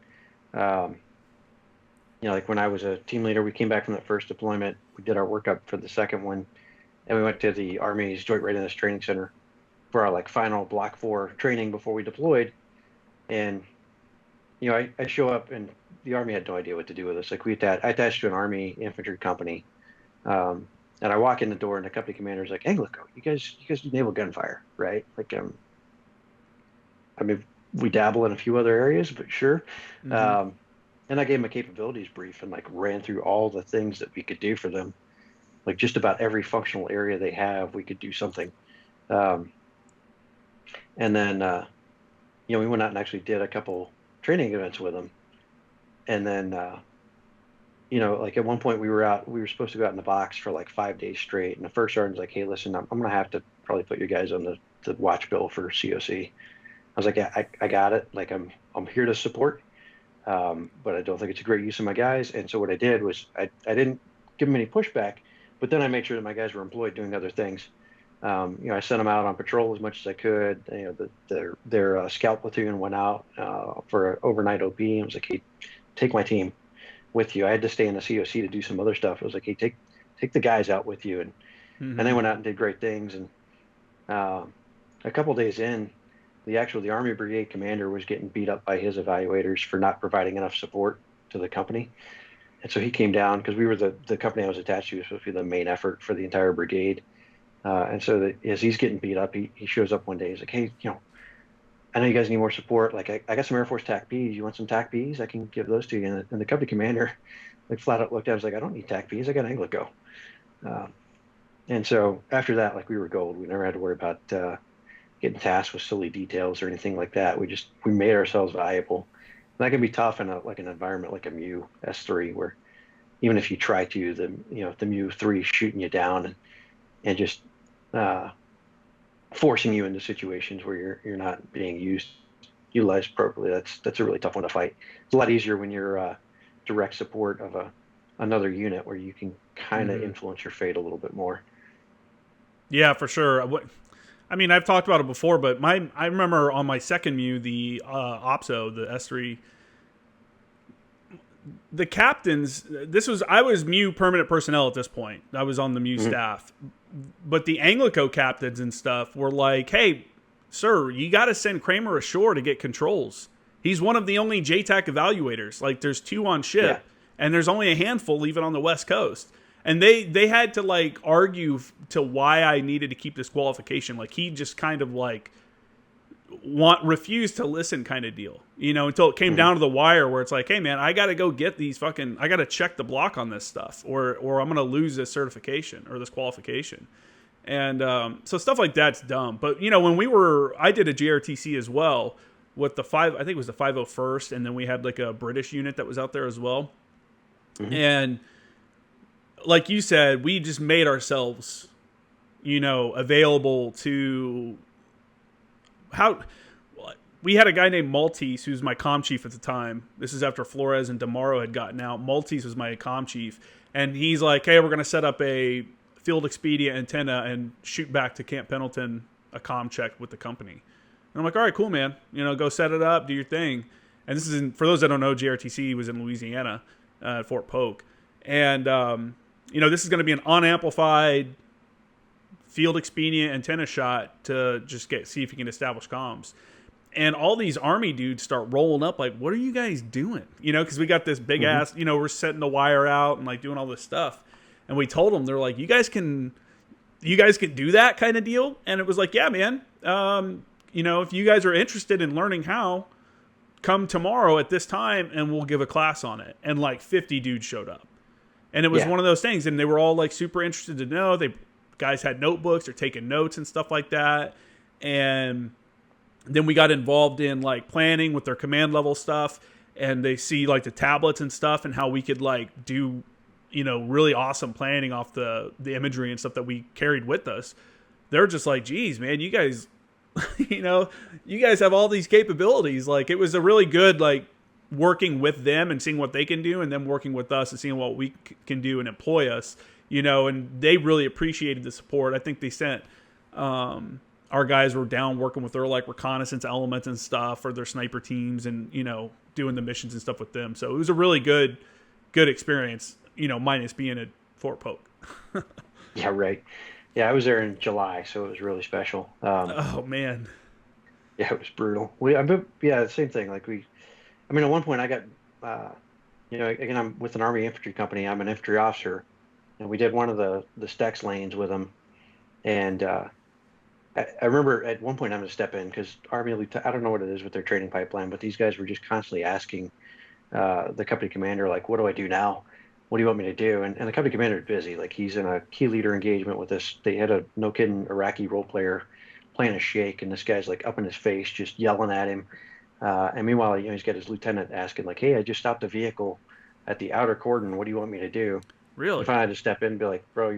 when I was a team leader, we came back from that first deployment. We did our workup for the second one, and we went to the Army's Joint Readiness Training Center for our like final Block 4 training before we deployed. And I show up, and the Army had no idea what to do with us. Like I attached to an Army infantry company, and I walk in the door, and the company commander's like, "ANGLICO, you guys do naval gunfire, right?" Like, I mean, we dabble in a few other areas, but sure. Mm-hmm. And I gave him a capabilities brief and like ran through all the things that we could do for them. Like just about every functional area they have, we could do something. And then, we went out and actually did a couple training events with them. And then, like at one point we were supposed to go out in the box for like 5 days straight. And the first sergeant's like, "Hey, listen, I'm going to have to probably put you guys on the watch bill for COC. I was like, "Yeah, I got it. Like I'm here to support, but I don't think it's a great use of my guys." And so what I did was I didn't give them any pushback, but then I made sure that my guys were employed doing other things. I sent them out on patrol as much as I could. Their scout platoon went out for an overnight OP. And I was like, "Hey, take my team with you." I had to stay in the COC to do some other stuff. I was like, "Hey, take the guys out with you," and they went out and did great things. And a couple days in, the Army Brigade commander was getting beat up by his evaluators for not providing enough support to the company. And so he came down, because we were the company I was attached to was supposed to be the main effort for the entire brigade. And so as he's getting beat up, he shows up one day. He's like, "Hey, I know you guys need more support. Like I got some Air Force TAC Bs. You want some TAC Bs? I can give those to you." And the company commander like flat out looked at us like, "I don't need TAC Bs. I got ANGLICO." And so after that, like we were gold. We never had to worry about getting tasked with silly details or anything like that. We made ourselves valuable. And that can be tough in an environment like a MEU S3, where even if you try to, the MEU 3 shooting you down and just forcing you into situations where you're not being utilized appropriately. That's a really tough one to fight. It's a lot easier when you're direct support of another unit, where you can kind of influence your fate a little bit more. Yeah, for sure. I mean, I've talked about it before, but I remember on my second MEU, the OPSO, the S3, the captains, I was MEU permanent personnel at this point. I was on the MEU staff. But the ANGLICO captains and stuff were like, "Hey, sir, you got to send Kramer ashore to get controls. He's one of the only Jtac evaluators. Like, there's 2 on ship, and there's only a handful even on the West Coast." And they had to like argue to why I needed to keep this qualification. Like, he just kind of like refused to listen kind of deal, until it came down to the wire where it's like, "Hey man, I got to go get these I got to check the block on this stuff, or I'm going to lose this certification or this qualification." And so stuff like that's dumb. But when I did a GRTC as well with I think it was the 501st, and then we had like a British unit that was out there as well. And like you said, we just made ourselves, available to we had a guy named Maltese who's my comm chief at the time. This is after Flores and DeMauro had gotten out. Maltese was my comm chief, and he's like, "Hey, we're going to set up a field expedient antenna and shoot back to Camp Pendleton a comm check with the company." And I'm like, "All right, cool, man. Go set it up, do your thing." And this is for those that don't know, GRTC was in Louisiana at Fort Polk, and this is going to be an unamplified field expedient antenna shot to just see if you can establish comms. And all these Army dudes start rolling up like, "What are you guys doing?" Because we got this big ass, we're setting the wire out and like doing all this stuff. And we told them, they're like, you guys can do that kind of deal. And it was like, "Yeah, man. If you guys are interested in learning how, come tomorrow at this time and we'll give a class on it. And like 50 dudes showed up. And it was one of those things. And they were all like super interested to know. Guys had notebooks or taking notes and stuff like that. And then we got involved in like planning with their command level stuff. And they see like the tablets and stuff and how we could like do, really awesome planning off the imagery and stuff that we carried with us. They're just like, geez, man, you guys, you guys have all these capabilities. Like, it was a really good, like, working with them and seeing what they can do, and them working with us and seeing what we can do and employ us, and they really appreciated the support. I think they sent, our guys were down working with their like reconnaissance elements and stuff, or their sniper teams, and, doing the missions and stuff with them. So it was a really good experience, minus being at Fort Polk. Yeah, right. Yeah, I was there in July, so it was really special. Oh man. Yeah, it was brutal. The same thing. Like at one point I got, again, I'm with an Army infantry company. I'm an infantry officer, and we did one of the Stex lanes with them. And I remember at one point I'm going to step in because Army Lieutenant, I don't know what it is with their training pipeline, but these guys were just constantly asking the company commander, like, what do I do now? What do you want me to do? And the company commander is busy. Like, he's in a key leader engagement with this. They had a no kidding Iraqi role player playing a sheikh, and this guy's like up in his face, just yelling at him. And meanwhile, he's got his lieutenant asking, like, hey, I just stopped a vehicle at the outer cordon. What do you want me to do? Really? If I had to step in and be like, bro,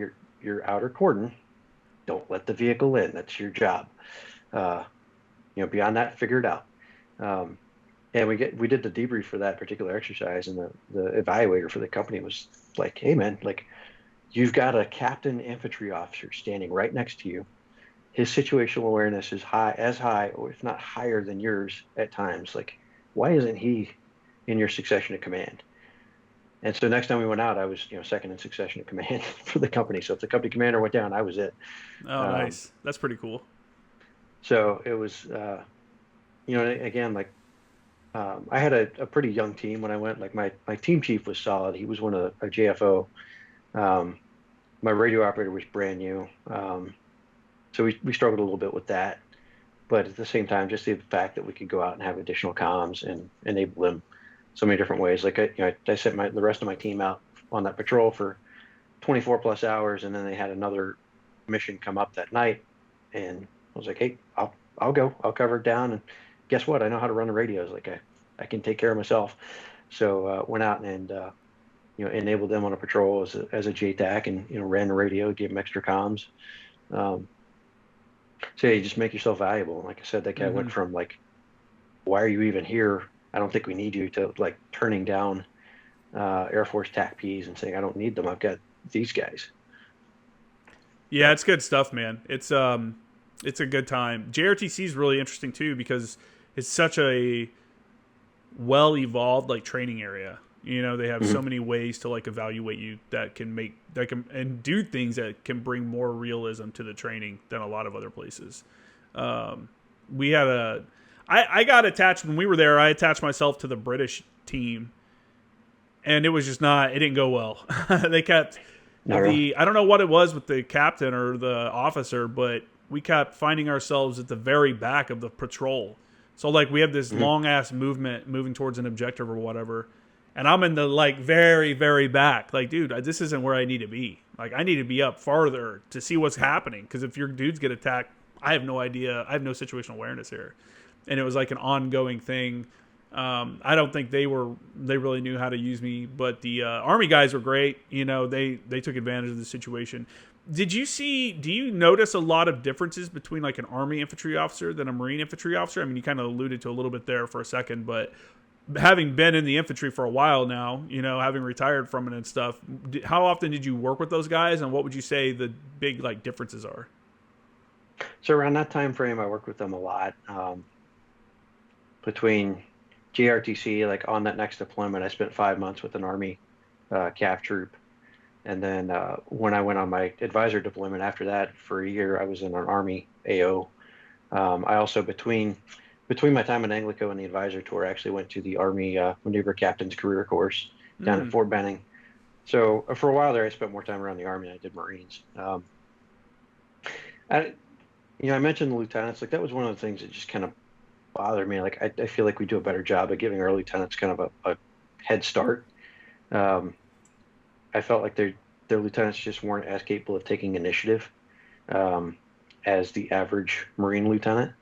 you're outer cordon. Don't let the vehicle in. That's your job. Beyond that, figure it out. And we did the debrief for that particular exercise, and the evaluator for the company was like, hey man, like, you've got a captain infantry officer standing right next to you. His situational awareness is as high, or if not higher than yours at times. Like, why isn't he in your succession of command? And so next time we went out, I was, second in succession of command for the company. So if the company commander went down, I was it. Oh, nice. That's pretty cool. So it was, again, like, I had a pretty young team when I went. Like, my team chief was solid. He was one of a JFO. My radio operator was brand new. So we struggled a little bit with that. But at the same time, just the fact that we could go out and have additional comms and enable them so many different ways. Like, I sent the rest of my team out on that patrol for 24 plus hours, and then they had another mission come up that night, and I was like, hey, I'll go. I'll cover it down, and guess what? I know how to run the radios. Like, I can take care of myself. So went out and enabled them on a patrol as a Jtac, and ran the radio, gave them extra comms. So you just make yourself valuable. And like I said, that guy went from like, why are you even here? I don't think we need you, to like turning down Air Force TAC Ps and saying, I don't need them. I've got these guys. Yeah, it's good stuff, man. It's a good time. JRTC is really interesting too, because it's such a well evolved like training area. They have so many ways to like evaluate you that can and do things that can bring more realism to the training than a lot of other places. We had I got attached when we were there. I attached myself to the British team, and it was just it didn't go well. They kept I don't know what it was with the captain or the officer, but we kept finding ourselves at the very back of the patrol. So like we have this long ass moving towards an objective or whatever. And I'm in the like very, very back. Like, dude, this isn't where I need to be. Like, I need to be up farther to see what's happening. Because if your dudes get attacked, I have no idea. I have no situational awareness here. And it was like an ongoing thing. I don't think they really knew how to use me. But the Army guys were great. They took advantage of the situation. Do you notice a lot of differences between like an Army infantry officer than a Marine infantry officer? I mean, you kind of alluded to a little bit there for a second, but having been in the infantry for a while now, having retired from it and stuff, how often did you work with those guys, and what would you say the big like differences are? So around that time frame, I worked with them a lot. Between JRTC, like on that next deployment, I spent 5 months with an Army CAF troop, and then when I went on my advisor deployment after that for a year, I was in an Army AO. I also between my time in ANGLICO and the advisor tour, I actually went to the Army Maneuver Captain's Career Course down at Fort Benning. So for a while there, I spent more time around the Army than I did Marines. I mentioned the lieutenants. Like, that was one of the things that just kind of bother me. Like I feel like we do a better job of giving our lieutenants kind of a head start. Um, I felt like their lieutenants just weren't as capable of taking initiative um, as the average Marine lieutenant.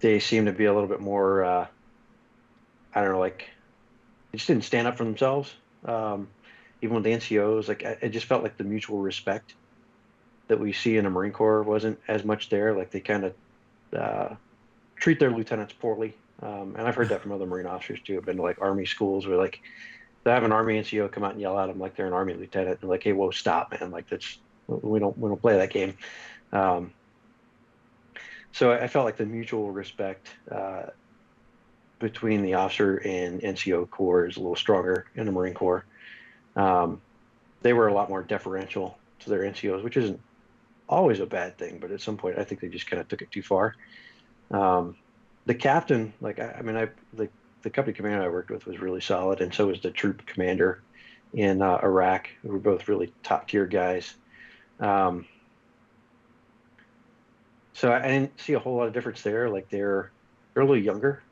They seem to be a little bit more, I don't know, like they just didn't stand up for themselves. Um, Even with the NCOs, like I just felt like the mutual respect that we see in the Marine Corps wasn't as much there. Like they kind of uh, treat their lieutenants poorly. And I've heard that from other Marine officers too. I've been to like Army schools where like they have an Army NCO come out and yell at them like they're an Army lieutenant. And like, hey, whoa, stop, man! Like that's we don't play that game. Um, so I felt like the mutual respect between the officer and NCO corps is a little stronger in the Marine Corps. Um, they were a lot more deferential to their NCOs, which isn't always a bad thing, but at some point I think they just kind of took it too far. Um, the captain, like I mean, the company commander I worked with was really solid, and so was the troop commander in Iraq. We were both really top tier guys. Um, so I didn't see a whole lot of difference there. Like they're a little younger.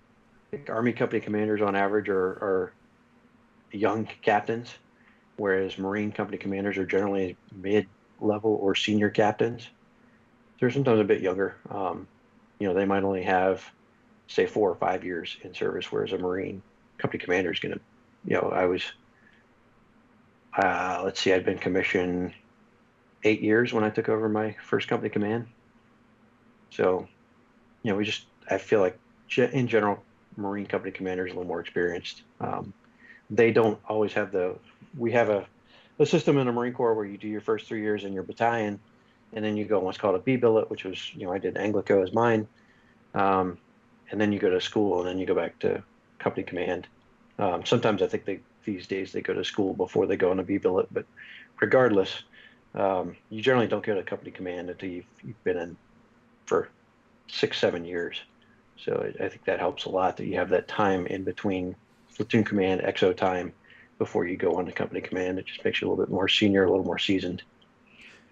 Like Army company commanders on average are young captains, whereas Marine company commanders are generally mid level or senior captains. They're sometimes a bit younger. They might only have say 4 or 5 years in service, whereas a Marine company commander is going to, I was, let's see, I'd been commissioned 8 years when I took over my first company command. So, I feel like in general, Marine company commanders are a little more experienced. They don't always have we have a system in the Marine Corps where you do your first 3 years in your battalion, and then you go on what's called a B billet, which was, I did ANGLICO as mine. Um, and then you go to school, and then you go back to company command. Sometimes I think these days they go to school before they go on a B billet, but regardless, you generally don't go to company command until you've been in for 6, 7 years. So I think that helps a lot that you have that time in between platoon command, XO time before you go on to company command. It just makes you a little bit more senior, a little more seasoned.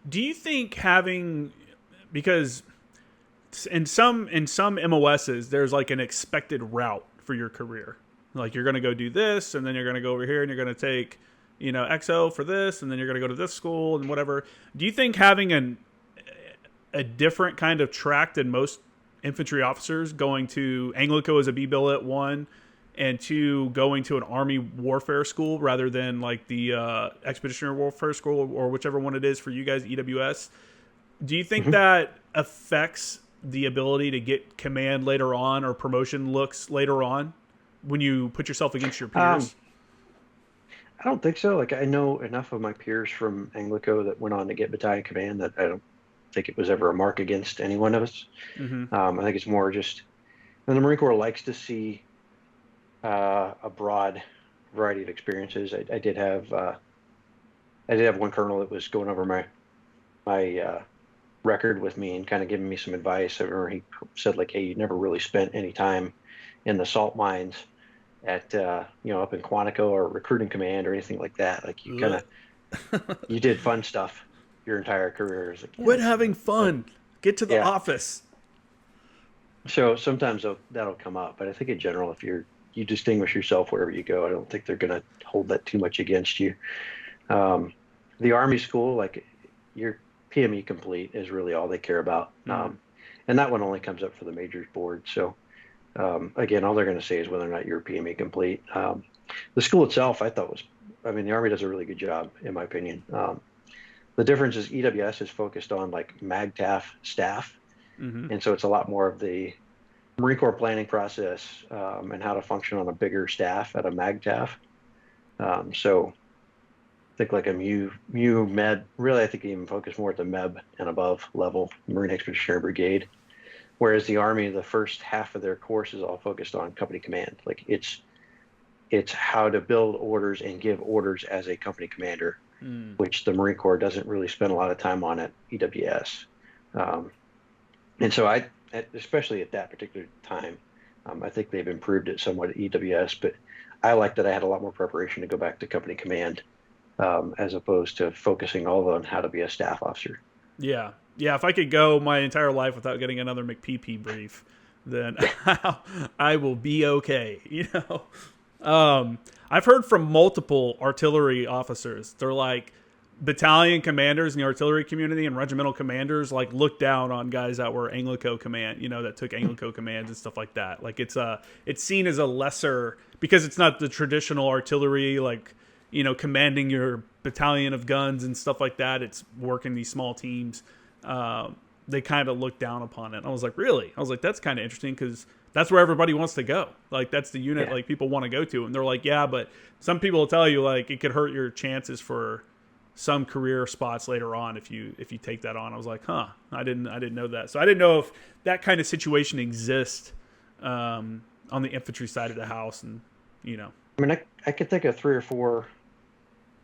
Do you think having, because in some MOSs there's like an expected route for your career, like you're going to go do this and then you're going to go over here and you're going to take XO for this and then you're going to go to this school and whatever. Do you think having a different kind of track than most infantry officers, going to Anglico as a B billet, one, and two, going to an Army warfare school rather than like the Expeditionary Warfare School or whichever one it is for you guys, EWS? Do you think Mm-hmm. that affects the ability to get command later on or promotion looks later on when you put yourself against your Um, peers? I don't think so. Like I know enough of my peers from Anglico that went on to get battalion command that I don't think it was ever a mark against any one of us. Mm-hmm. I think it's more just, and the Marine Corps likes to see a broad variety of experiences. I did have one colonel that was going over my record with me and kind of giving me some advice. I remember he said like, "Hey, you never really spent any time in the salt mines at up in Quantico or recruiting command or anything like that. Like you did fun stuff your entire career." It's like, Quit yeah, having fun. Get to the yeah. office. So sometimes that'll come up, but I think in general, if you distinguish yourself wherever you go, I don't think they're going to hold that too much against you. Um, the Army school, like your PME complete, is really all they care about, Mm. and that one only comes up for the majors board. So again, all they're going to say is whether or not you're PME complete. The school itself, I mean, the Army does a really good job, in my opinion. The difference is EWS is focused on like MAGTAF staff, Mm-hmm. and so it's a lot more of the Marine Corps planning process and how to function on a bigger staff at a MAGTAF. So I think like a MEB, really, I think you even focus more at the MEB and above level, Marine Expeditionary Brigade. Whereas the Army, the first half of their course is all focused on company command. Like it's how to build orders and give orders as a company commander, Mm. which the Marine Corps doesn't really spend a lot of time on at EWS. Um, and so especially at that particular time, I think they've improved it somewhat at EWS, but I like that I had a lot more preparation to go back to company command as opposed to focusing all on how to be a staff officer. Yeah. Yeah, if I could go my entire life without getting another McPP brief, then I will be okay. I've heard from multiple artillery officers. They're like battalion commanders in the artillery community and regimental commanders like look down on guys that were Anglico command, that took Anglico commands and stuff like that. Like it's seen as a lesser because it's not the traditional artillery like commanding your battalion of guns and stuff like that. It's working these small teams. They kind of look down upon it. And I was like, really? I was like, that's kind of interesting because that's where everybody wants to go. Like that's the unit like people want to go to. And they're like, yeah, but some people will tell you like it could hurt your chances for some career spots later on if you take that on. I was like, huh, I didn't know that. So I didn't know if that kind of situation exists on the infantry side of the house. And I mean, I could think of 3 or 4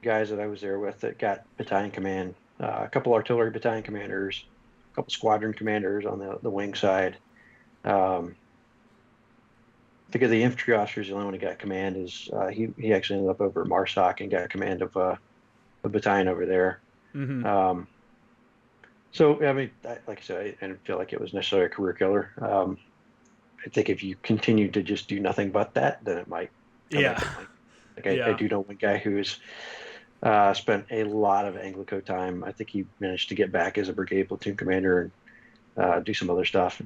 guys that I was there with that got battalion command, a couple artillery battalion commanders, a couple squadron commanders on the wing side. I think of the infantry officers, the only one who got command is he actually ended up over at MARSOC and got command of a battalion over there. mm-hmm. So I mean, like I said, I didn't feel like it was necessarily a career killer. I think if you continue to just do nothing but that, then it might. I do know one guy who's spent a lot of Anglico time. I think he managed to get back as a brigade platoon commander and do some other stuff.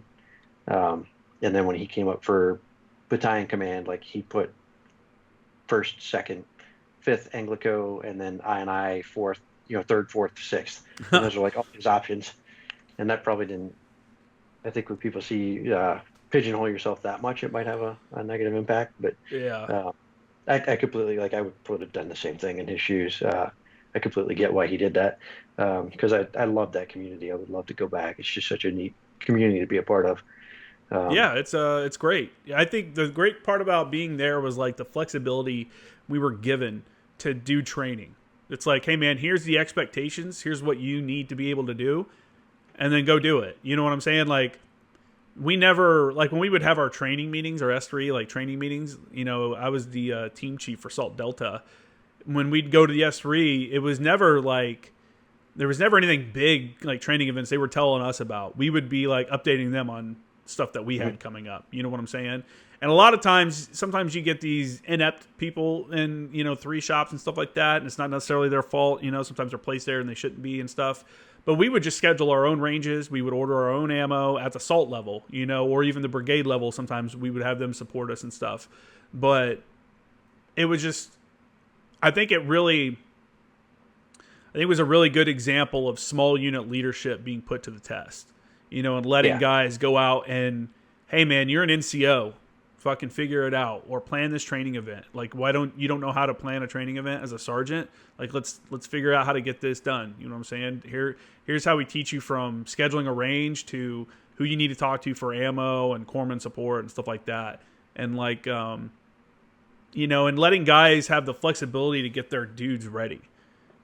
And then when he came up for battalion command, like he put 1st, 2nd, 5th Anglico, and then I 4th, 3rd, 4th, 6th. And those are like all his options. And that probably didn't. I think when people see pigeonhole yourself that much, it might have a negative impact. But Yeah. I completely I would have done the same thing in his shoes. I completely get why he did that because I love that community. I would love to go back. It's just such a neat community to be a part of. Yeah, it's great. I think the great part about being there was like the flexibility we were given to do training. It's like, hey man, here's the expectations. Here's what you need to be able to do, and then go do it. You know what I'm saying? Like we never like when we would have our training meetings or S3 like training meetings. I was the team chief for Salt Delta. When we'd go to the S3, it was never like there was never anything big like training events they were telling us about. We would be like updating them on stuff that we had coming up. You know what I'm saying? And a lot of times, sometimes you get these inept people in, 3 shops and stuff like that. And it's not necessarily their fault. Sometimes they're placed there and they shouldn't be and stuff. But we would just schedule our own ranges. We would order our own ammo at the SALT level, or even the brigade level. Sometimes we would have them support us and stuff. But it was just, I think it was a really good example of small unit leadership being put to the test. And letting guys go out and, hey man, you're an NCO, fucking figure it out, or plan this training event. Like, why don't know how to plan a training event as a sergeant? Like, let's figure out how to get this done. You know what I'm saying? Here's how we teach you from scheduling a range to who you need to talk to for ammo and corpsman support and stuff like that. And like, and letting guys have the flexibility to get their dudes ready.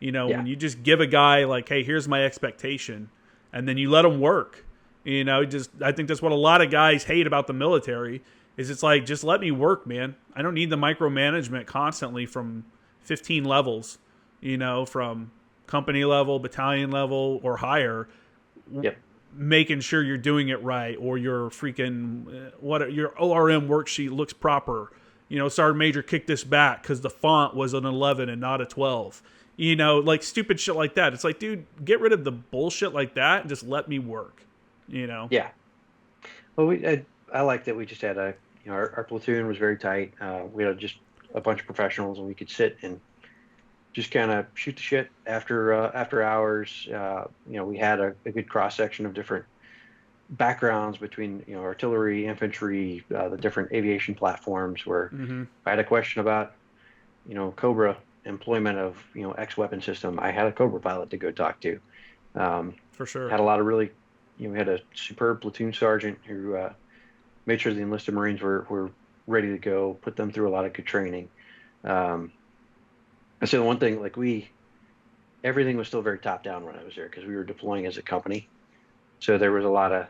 When you just give a guy like, hey, here's my expectation, and then you let them work. I think that's what a lot of guys hate about the military is it's like, just let me work, man. I don't need the micromanagement constantly from 15 levels, from company level, battalion level, or higher, making sure you're doing it right, or your freaking, your ORM worksheet looks proper. Sergeant Major kicked this back because the font was an 11 and not a 12. Like stupid shit like that. It's like, dude, get rid of the bullshit like that and just let me work. Yeah. Well, I like that we just had our platoon was very tight. We had just a bunch of professionals, and we could sit and just kind of shoot the shit after hours. We had a good cross section of different backgrounds between artillery, infantry, the different aviation platforms. Where if I had a question about Cobra employment of X weapon system, I had a Cobra pilot to go talk to. For sure. Had a lot of really. We had a superb platoon sergeant who made sure the enlisted Marines were ready to go, put them through a lot of good training. And so the one thing, everything was still very top down when I was there because we were deploying as a company. So there was a lot of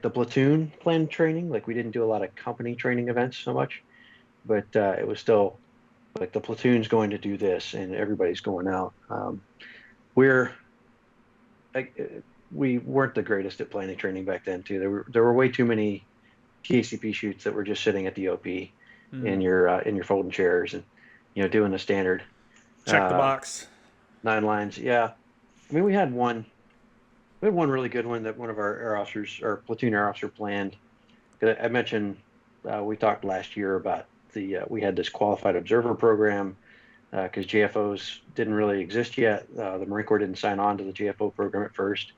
the platoon plan training. Like we didn't do a lot of company training events so much, but it was still like the platoon's going to do this and everybody's going out. We weren't the greatest at planning training back then too. There were way too many TACP chutes that were just sitting at the OP Mm. in your folding chairs and doing the standard Check the uh, box. 9 lines. Yeah, I mean we had one really good one that one of our air officers or platoon air officer planned. I mentioned we talked last year about the we had this qualified observer program because JFOs didn't really exist yet. The Marine Corps didn't sign on to the JFO program at first,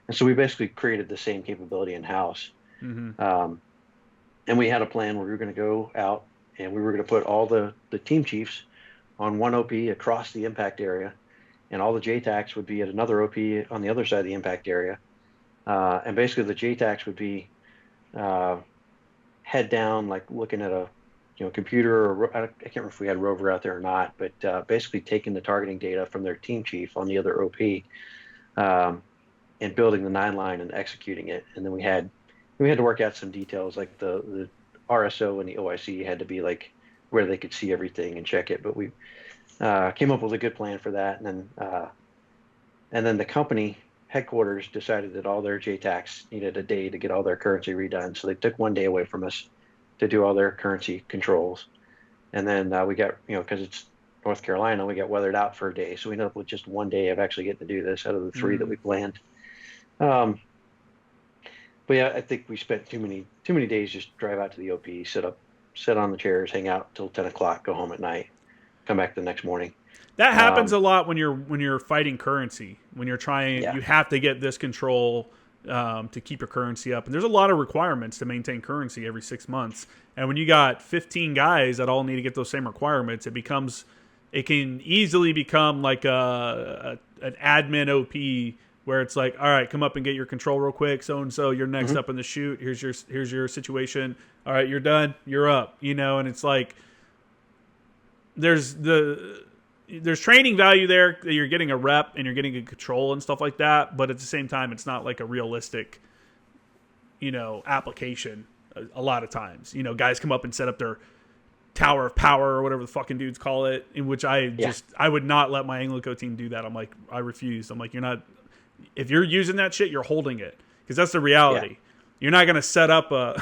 and so we basically created the same capability in house. Mm-hmm. And we had a plan where we were going to go out and we were going to put all the team chiefs on one OP across the impact area, and all the Jtacs would be at another OP on the other side of the impact area. And basically, the Jtacs would be uh, head down, like looking at a computer, or I can't remember if we had Rover out there or not, but basically taking the targeting data from their team chief on the other OP um, and building the 9 line and executing it. And then we had to work out some details, like the RSO and the OIC had to be like where they could see everything and check it. But we came up with a good plan for that, and then the company headquarters decided that all their JTACs needed a day to get all their currency redone, so they took one day away from us to do all their currency controls. And then we got, because it's North Carolina, we got weathered out for a day, so we ended up with just one day of actually getting to do this out of the three that we planned. Um, but yeah, I think we spent too many days just drive out to the OP, sit on the chairs, hang out till 10 o'clock, go home at night, come back the next morning. That happens a lot when you're fighting currency. When you're trying, Yeah. you have to get this control to keep your currency up. And there's a lot of requirements to maintain currency every 6 months. And when you got 15 guys that all need to get those same requirements, it can easily become like an admin OP where it's like, all right, come up and get your control real quick. So and so, you're next up in the chute. Here's your situation. All right, you're done. You're up. And it's like there's training value there that you're getting a rep and you're getting a control and stuff like that, but at the same time it's not like a realistic application a lot of times. Guys come up and set up their tower of power or whatever the fucking dudes call it, in which I would not let my Anglico team do that. I'm like, I refuse. I'm like, if you're using that shit, you're holding it, because that's the reality. Yeah. You're not going to set up a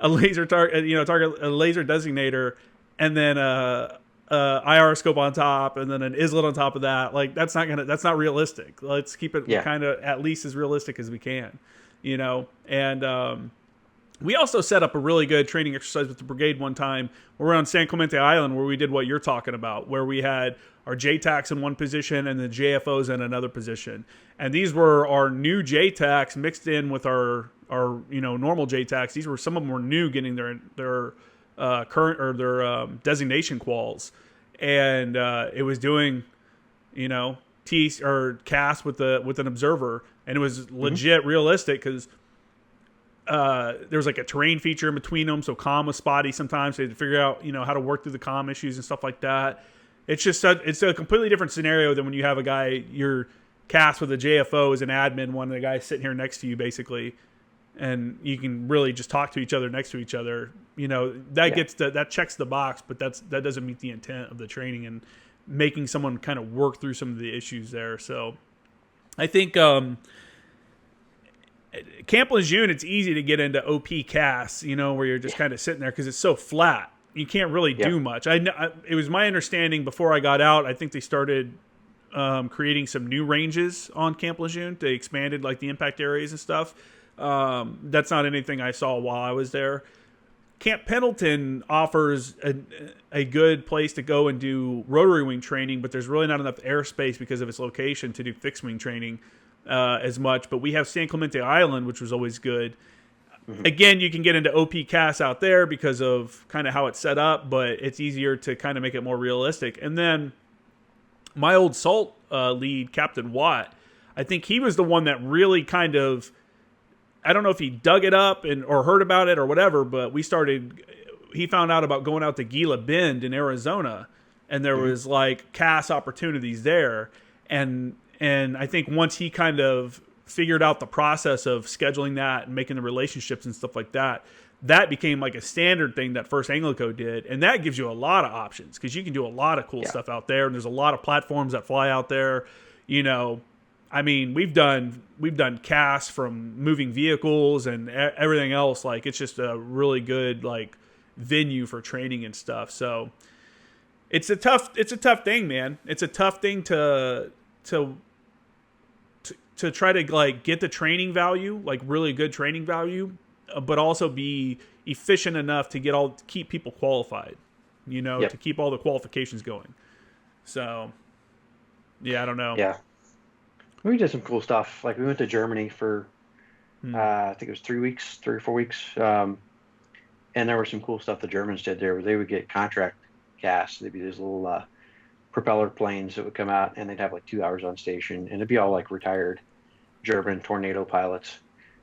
laser target, a laser designator, and then IR scope on top, and then an islet on top of that. Like, that's not realistic. Let's keep it kind of at least as realistic as we can, and we also set up a really good training exercise with the brigade one time where we're on San Clemente Island, where we did what you're talking about, where we had our JTACs in one position and the JFOs in another position. And these were our new JTACs mixed in with our normal JTACs. Some of them were new, getting their current or their designation quals, and it was doing T or CAS with an observer, and it was legit realistic, because there was like a terrain feature in between them, so comm was spotty sometimes. So they had to figure out how to work through the comm issues and stuff like that. It's just it's a completely different scenario than when you have a guy, your CAS with a JFO as an admin, one of the guys sitting here next to you basically, and you can really just talk to each other next to each other. That checks the box, but that doesn't meet the intent of the training and making someone kind of work through some of the issues there. So I think Camp Lejeune, it's easy to get into OP CAS, where you're just kind of sitting there because it's so flat. You can't really do much. It was my understanding before I got out, I think they started creating some new ranges on Camp Lejeune. They expanded like the impact areas and stuff. That's not anything I saw while I was there. Camp Pendleton offers a good place to go and do rotary wing training, but there's really not enough airspace because of its location to do fixed wing training as much. But we have San Clemente Island, which was always good. Again, you can get into OP CAS out there because of kind of how it's set up, but it's easier to kind of make it more realistic. And then my old SALT lead, Captain Watt, I think he was the one that really kind of, I don't know if he dug it up or heard about it or whatever, but he found out about going out to Gila Bend in Arizona, and there was like CAS opportunities there. And I think once he kind of figured out the process of scheduling that and making the relationships and stuff like that, that became like a standard thing that First Anglico did. And that gives you a lot of options, because you can do a lot of cool stuff out there. And there's a lot of platforms that fly out there, I mean, we've done casts from moving vehicles and everything else. Like, it's just a really good like venue for training and stuff. So it's a tough thing, man. It's a tough thing to try to like get the training value, like really good training value, but also be efficient enough to keep people qualified, Yep. to keep all the qualifications going. So, yeah, I don't know. Yeah. We did some cool stuff. Like we went to Germany for, I think it was 3 or 4 weeks. And there was some cool stuff the Germans did there where they would get contract casts. They'd be these little propeller planes that would come out and they'd have like 2 hours on station and it'd be all like retired German Tornado pilots.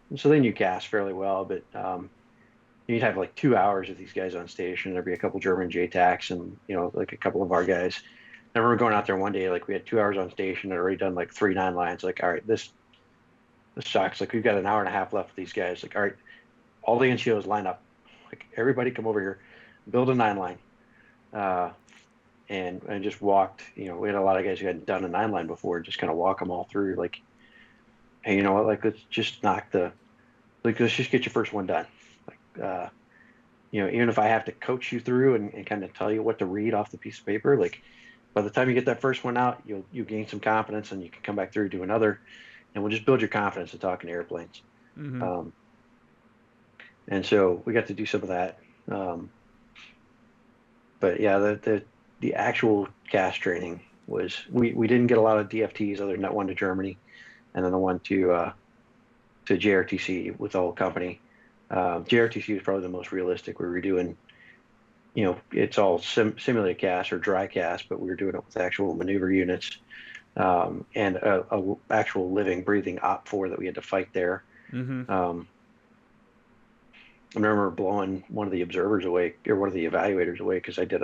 And so they knew cast fairly well, but you'd have like 2 hours of these guys on station. There'd be a couple German Jtacs and, like a couple of our guys. I remember going out there one day, like we had 2 hours on station and already done like 3 9 lines. Like, all right, this sucks. Like we've got an hour and a half left with these guys. Like, all right, all the NCOs line up. Like everybody come over here, build a 9 line. And just walked, we had a lot of guys who hadn't done a 9 line before, just kind of walk them all through like, hey, you know what, like let's just let's just get your first one done. Like, even if I have to coach you through and kind of tell you what to read off the piece of paper, like by the time you get that first one out, you'll gain some confidence and you can come back through, do another, and we'll just build your confidence in talking to airplanes. Mm-hmm. And so we got to do some of that. But yeah, the actual cast training was, we didn't get a lot of DFTs other than that one to Germany and then the one to JRTC with the whole company. JRTC was probably the most realistic. We were doing, it's all simulated cast or dry cast, but we were doing it with actual maneuver units and a actual living, breathing OP4 that we had to fight there. Mm-hmm. I remember blowing one of the observers away, or one of the evaluators away, because I did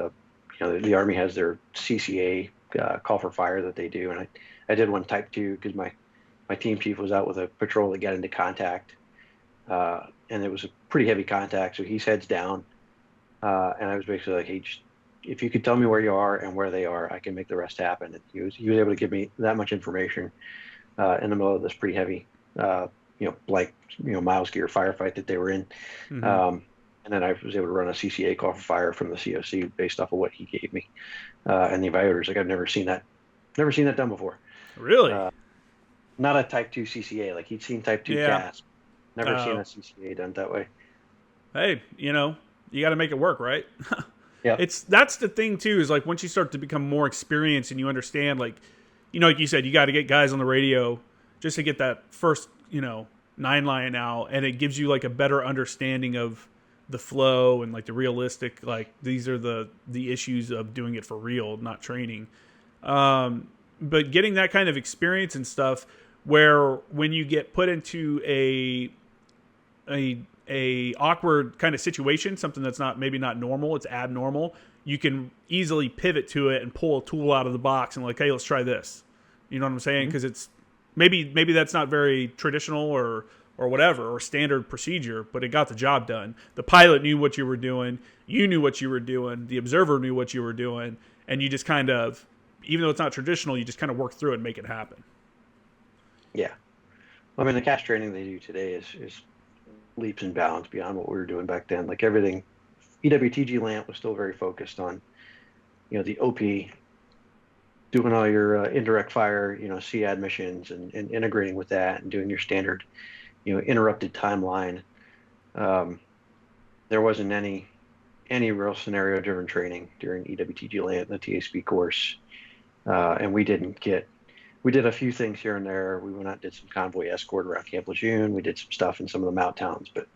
the Army has their CCA call for fire that they do, and I did one type 2 because my team chief was out with a patrol that got into contact, and it was a pretty heavy contact, so he's heads down, and I was basically like, hey, if you could tell me where you are and where they are, I can make the rest happen. And he was able to give me that much information in the middle of this pretty heavy, miles gear firefight that they were in. Mm-hmm. And then I was able to run a CCA call for fire from the COC based off of what he gave me. And the evaluators, like I've never seen that done before. Really? Not a type 2 CCA. Like he'd seen type 2 cast. Never seen a CCA done that way. Hey, you got to make it work, right? Yeah. That's the thing too, is like once you start to become more experienced and you understand, like, like you said, you got to get guys on the radio just to get that first, 9 line out, and it gives you like a better understanding of the flow and like the realistic, like these are the issues of doing it for real, not training. But getting that kind of experience and stuff, where when you get put into a awkward kind of situation, something that's maybe not normal, it's abnormal, you can easily pivot to it and pull a tool out of the box and like, hey, let's try this. You know what I'm saying? Because it's maybe that's not very traditional or whatever, or standard procedure, but it got the job done. The pilot knew what you were doing. You knew what you were doing. The observer knew what you were doing. And you just kind of, even though it's not traditional, you just kind of work through it and make it happen. Yeah. Well, I mean, the cast training they do today is leaps and bounds beyond what we were doing back then. Like everything, EWTG LANT was still very focused on, the OP, doing all your indirect fire, CAD missions and integrating with that and doing your standard, interrupted timeline. There wasn't any real scenario driven training during EWTG LANT, the TASP course. And we did a few things here and there. We went out and did some convoy escort around Camp Lejeune. We did some stuff in some of the Mount towns, but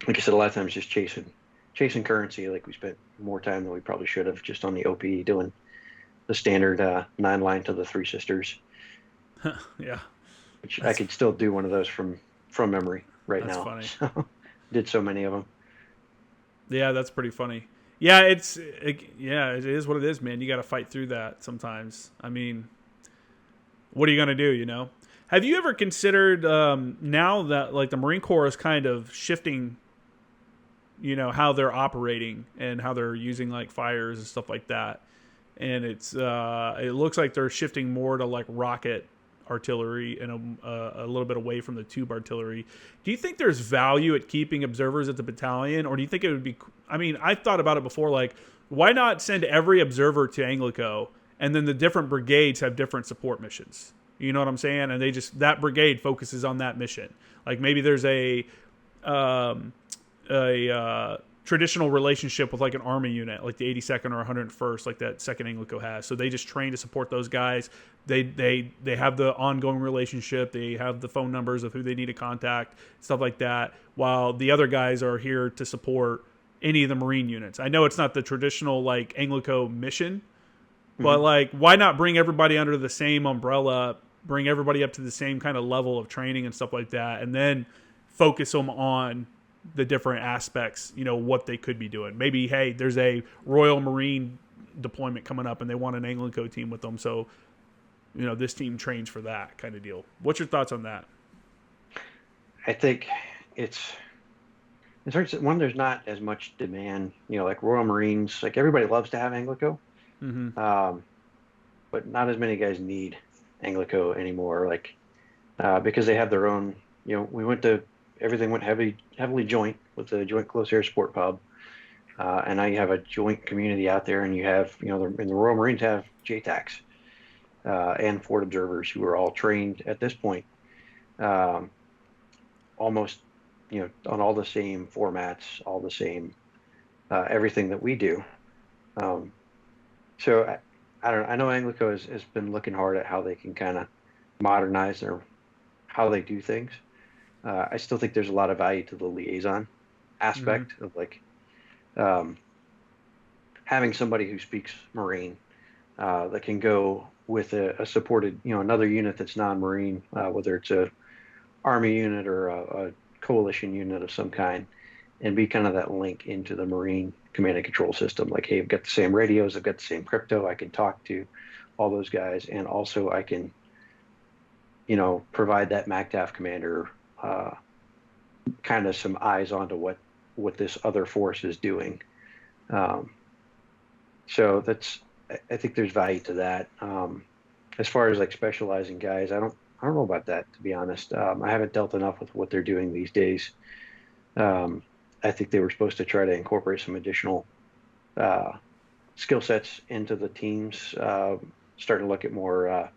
like I said, a lot of times just chasing currency. Like we spent more time than we probably should have just on the OP doing the standard 9 line to the Three Sisters. Yeah. Which I could still do one of those from memory right now. That's funny. So, did so many of them. Yeah, that's pretty funny. Yeah, it is what it is, man. You got to fight through that sometimes. I mean, what are you going to do, Have you ever considered, now that like the Marine Corps is kind of shifting, how they're operating and how they're using like fires and stuff like that. and it looks like they're shifting more to like rocket artillery and a little bit away from the tube artillery. Do you think there's value at keeping observers at the battalion, or do you think it would be? I mean, I thought about it before. Like, why not send every observer to Anglico, and then the different brigades have different support missions? You know what I'm saying? And that brigade focuses on that mission. Like maybe there's a traditional relationship with like an army unit, like the 82nd or 101st, like that 2nd Anglico has. So they just train to support those guys. They have the ongoing relationship. They have the phone numbers of who they need to contact, stuff like that. While the other guys are here to support any of the Marine units. I know it's not the traditional like Anglico mission, but like why not bring everybody under the same umbrella, bring everybody up to the same kind of level of training and stuff like that, and then focus them on the different aspects, you know, what they could be doing. Maybe, hey, there's a Royal Marine deployment coming up and they want an Anglico team with them. So, you know, this team trains for that kind of deal. What's your thoughts on that? I think it's one, there's not as much demand, you know, like Royal Marines, like everybody loves to have Anglico, but not as many guys need Anglico anymore. Like, because they have their own, you know, everything went heavily joint with the Joint Close Air Support Pub. And now you have a joint community out there, and you have, you know, and the Royal Marines have Jtacs and Fort observers who are all trained at this point, almost, you know, on all the same formats, all the same, everything that we do. So I don't know. I know Anglico has been looking hard at how they can kind of modernize how they do things. I still think there's a lot of value to the liaison aspect of like having somebody who speaks Marine that can go with a supported, you know, another unit that's non-Marine, whether it's a Army unit or a coalition unit of some kind, and be kind of that link into the Marine command and control system. Like, hey, I've got the same radios, I've got the same crypto, I can talk to all those guys, and also I can, you know, provide that MACTAF commander kind of some eyes onto what this other force is doing. So I think there's value to that. As far as like specializing guys, I don't know about that, to be honest. I haven't dealt enough with what they're doing these days. I think they were supposed to try to incorporate some additional skill sets into the teams, starting to look at more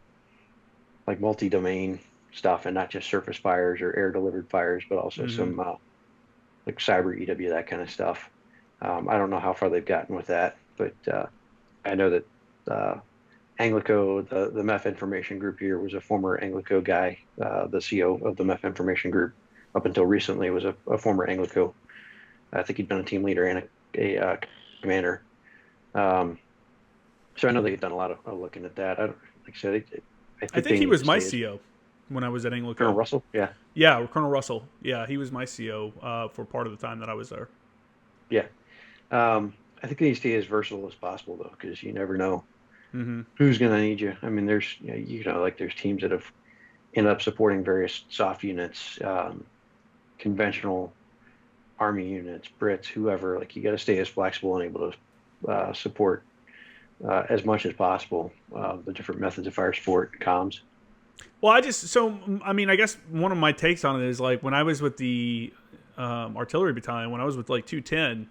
like multi-domain stuff, and not just surface fires or air delivered fires, but also some like cyber EW, that kind of stuff. I don't know how far they've gotten with that, but I know that Anglico, the MEF information group here, was a former Anglico guy. The CO of the MEF information group up until recently was a former Anglico. I think he'd been a team leader and a commander. So I know they've done a lot of looking at that. Like I said, I think he was my CO when I was at Anglico. Colonel Russell? Yeah. Yeah, Colonel Russell. Yeah, he was my CO for part of the time that I was there. Yeah. I think they need to stay as versatile as possible, though, because you never know who's going to need you. I mean, there's, you know, like there's teams that have ended up supporting various soft units, conventional Army units, Brits, whoever. Like, you got to stay as flexible and able to support as much as possible the different methods of fire support, comms. Well, I mean, I guess one of my takes on it is like when I was with the artillery battalion, when I was with like 210,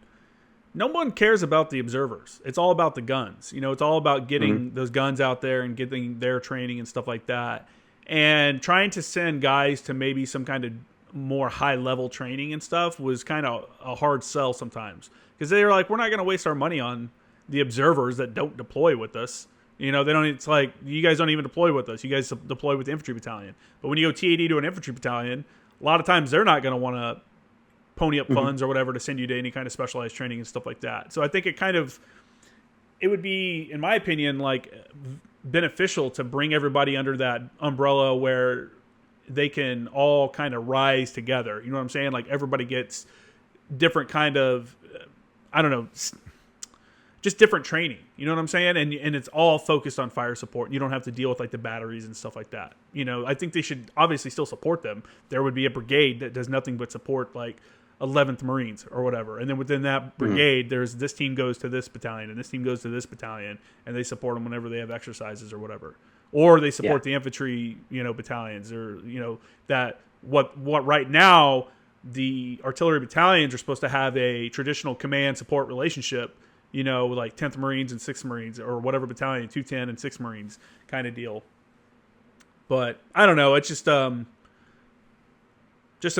no one cares about the observers. It's all about the guns. You know, it's all about getting those guns out there and getting their training and stuff like that. And trying to send guys to maybe some kind of more high level training and stuff was kind of a hard sell sometimes, because they're like, we're not going to waste our money on the observers that don't deploy with us. You know, it's like, you guys don't even deploy with us. You guys deploy with the infantry battalion. But when you go TAD to an infantry battalion, a lot of times they're not going to want to pony up funds or whatever to send you to any kind of specialized training and stuff like that. So I think it would be, in my opinion, like beneficial to bring everybody under that umbrella where they can all kind of rise together. You know what I'm saying? Like everybody gets different kind of, I don't know, just different training. You know what I'm saying? And it's all focused on fire support. You don't have to deal with like the batteries and stuff like that. You know, I think they should obviously still support them. There would be a brigade that does nothing but support like 11th Marines or whatever. And then within that brigade, there's this team goes to this battalion and this team goes to this battalion, and they support them whenever they have exercises or whatever. Or they support the infantry, battalions, or, that what right now the artillery battalions are supposed to have a traditional command support relationship, like 10th Marines and 6th Marines, or whatever battalion, 210 and 6th Marines kind of deal. But I don't know. It's just an